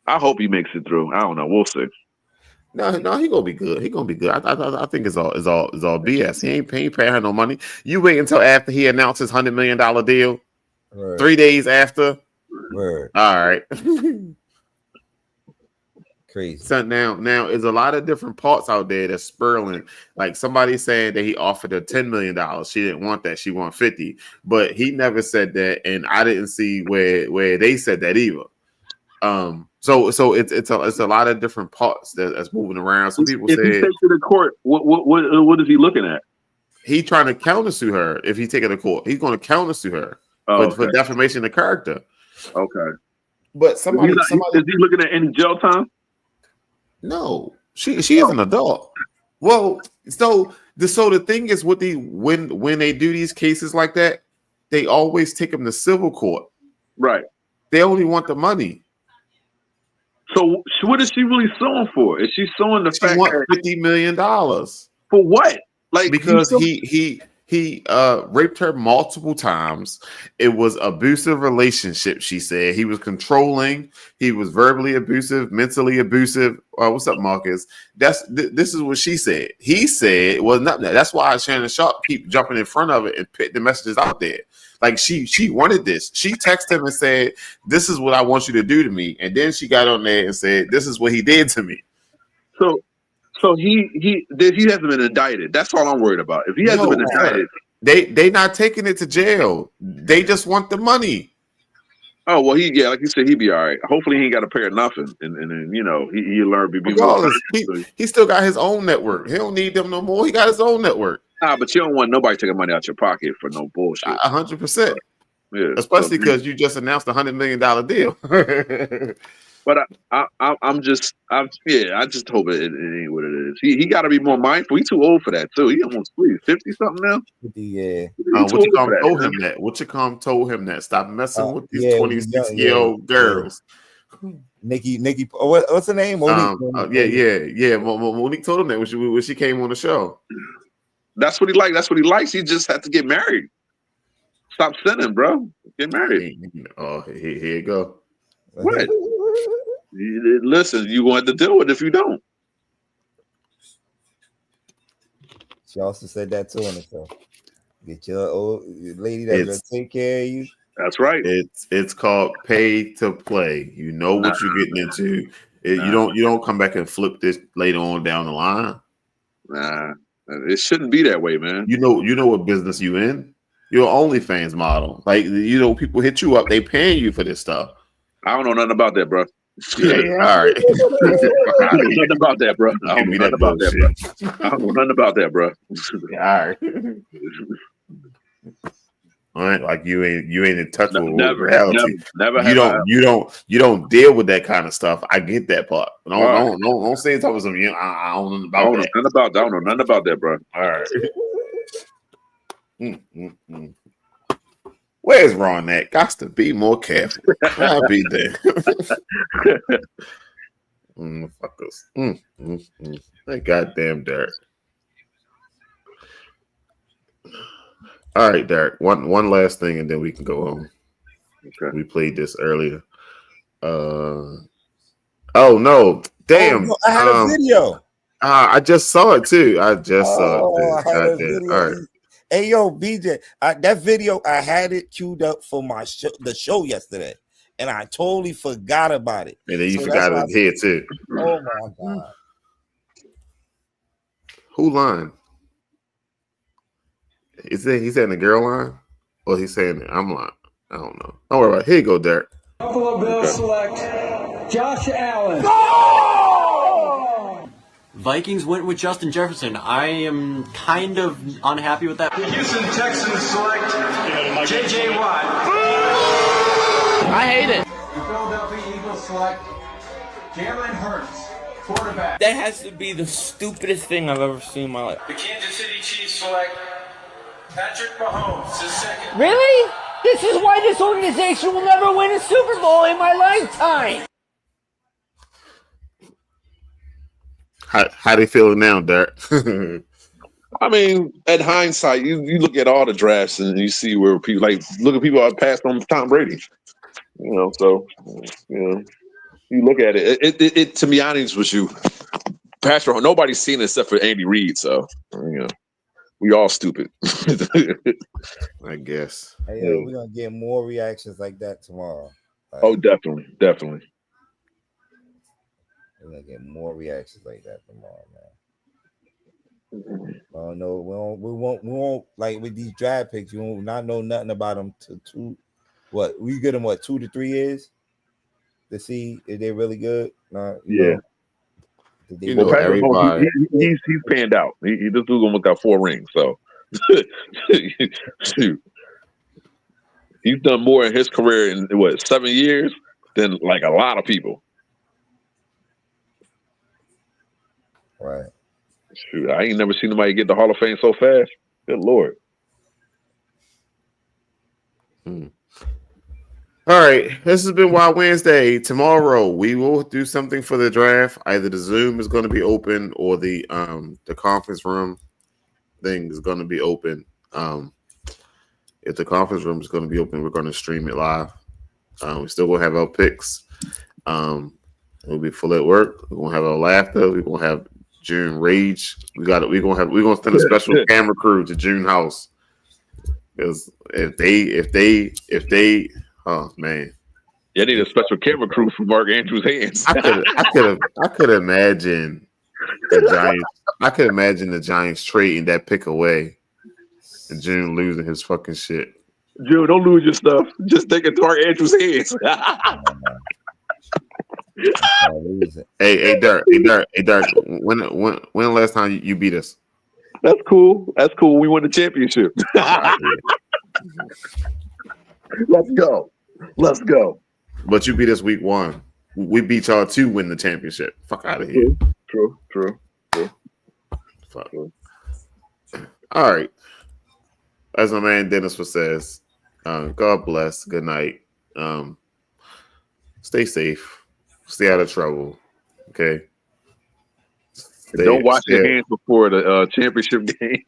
I hope he makes it through. I don't know. We'll see. No, he gonna be good. He gonna be good. I think it's all BS. He ain't paying her no money. You wait until after he announced his $100 million deal. Right. 3 days after. Right. All right. Crazy. So now there's a lot of different parts out there that's spurling. Like somebody saying that he offered her $10 million. She didn't want that. She wanted 50. But he never said that, and I didn't see where they said that either. So it's a lot of different parts that's moving around. Some people if he takes it to court, what is he looking at? He trying to countersue her. If he take it to court, he's going to countersue her for defamation of character. Okay, but somebody is he looking at any jail time? No, she is an adult. Well, so the thing is, when they do these cases like that, they always take them to civil court. Right. They only want the money. So what is she really suing for? Is she suing the fact that $50 million for what? Like because he raped her multiple times. It was abusive relationship. She said he was controlling. He was verbally abusive, mentally abusive. What's up, Marcus? This is what she said. He said it was nothing. That's why Shannon Sharpe keep jumping in front of it and put the messages out there. Like she wanted this. She texted him and said, "This is what I want you to do to me." And then she got on there and said, "This is what he did to me." So he hasn't been indicted. That's all I'm worried about. If he hasn't been indicted, they not taking it to jail. They just want the money. Oh well, like you said, he'd be all right. Hopefully, he ain't got to pay nothing, and then he learn to be more. He still got his own network. He don't need them no more. He got his own network. But you don't want nobody taking money out your pocket for no bullshit. 100%. Yeah, especially because you just announced a $100 million deal. But I just hope it ain't what it is. He got to be more mindful. He's too old for that too. He almost 50 something now. Yeah. What you told him that? Stop messing with these 26-year-old girls. Nikki. What's her name? Monique. Monique told him that when she came on the show. That's what he likes. That's what he likes. He just had to get married. Stop sinning, bro. Get married. Oh, here you go. What? Listen, you want to deal with it if you don't. She also said that too on the show. Get your old lady that's gonna take care of you. That's right. It's called pay to play. You know what you're getting into. You don't come back and flip this later on down the line. Nah, it shouldn't be that way, man. You know what business you in. You're an OnlyFans model. Like people hit you up. They paying you for this stuff. I don't know nothing about that, bro. Yeah, all right. I don't know nothing about that, bro. I don't know nothing about that, bro. I don't know nothing about that, bro. All right. Like you ain't in touch with reality. Never. You don't deal with that kind of stuff. I get that part. Don't say it's talking something. I don't know about that. I don't know nothing about that, bro. All right. Where's Ron at? Got to be more careful. I'll be there. Fuckers. That goddamn Derek. All right, Derek. One last thing, and then we can go home. Okay. We played this earlier. Oh no! Damn! I had a video. I just saw it too. I saw it. I had a video. All right. Hey yo, BJ, that video I had it queued up for the show yesterday, and I totally forgot about it. And then you forgot it here too. Oh my god! Who lying? Is it he's saying the girl line? Or he's saying I'm lying? I don't know. Don't worry about it. Here you go, Derek. Buffalo Bills select Josh Allen. Vikings went with Justin Jefferson. I am kind of unhappy with that. The Houston Texans select J.J. Watt. I hate it. The Philadelphia Eagles select Jalen Hurts, quarterback. That has to be the stupidest thing I've ever seen in my life. The Kansas City Chiefs select Patrick Mahomes, his second. Really? This is why this organization will never win a Super Bowl in my lifetime. How they feeling now, Derek? I mean, at hindsight, you look at all the drafts and you see where people look at people passed on Tom Brady. So you look at it. It to be honest with you, Patrick, nobody's seen it except for Andy Reid. So we all stupid. I guess. Hey, we're gonna get more reactions like that tomorrow. Oh, definitely. We're gonna get more reactions like that tomorrow, man. Oh no, we won't like with these draft picks. You won't not know nothing about them to we get them 2 to 3 years to see if they're really good. Yeah. Everybody. He's panned out. This dude's gonna got 4 rings. So he's done more in his career in 7 years than like a lot of people. Right. Shoot, I ain't never seen somebody get the Hall of Fame so fast. Good Lord. All right. This has been Wild Wednesday. Tomorrow we will do something for the draft. Either the Zoom is going to be open or the conference room thing is going to be open. If the conference room is going to be open, we're going to stream it live. We still going to have our picks. We'll be full at work. We're going to have our laughter. We're going to have June rage. We're going to send a special camera crew to June house. Because if they, oh man, you need a special camera crew for Mark Andrews' hands. I could imagine the Giants. I could imagine the Giants trading that pick away, and June losing his fucking shit. June, don't lose your stuff. Just take it to Mark Andrews' hands. Hey, Dirk. When the last time you beat us? That's cool. We won the championship. Let's go. But you beat us week 1. We beat y'all to win the championship. Fuck out of here. True. Fuck. All right. As my man Dennis says, God bless. Good night. Stay safe. Stay out of trouble. Okay. Don't wash your hands before the championship game.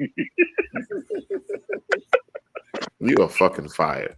You are fucking fired.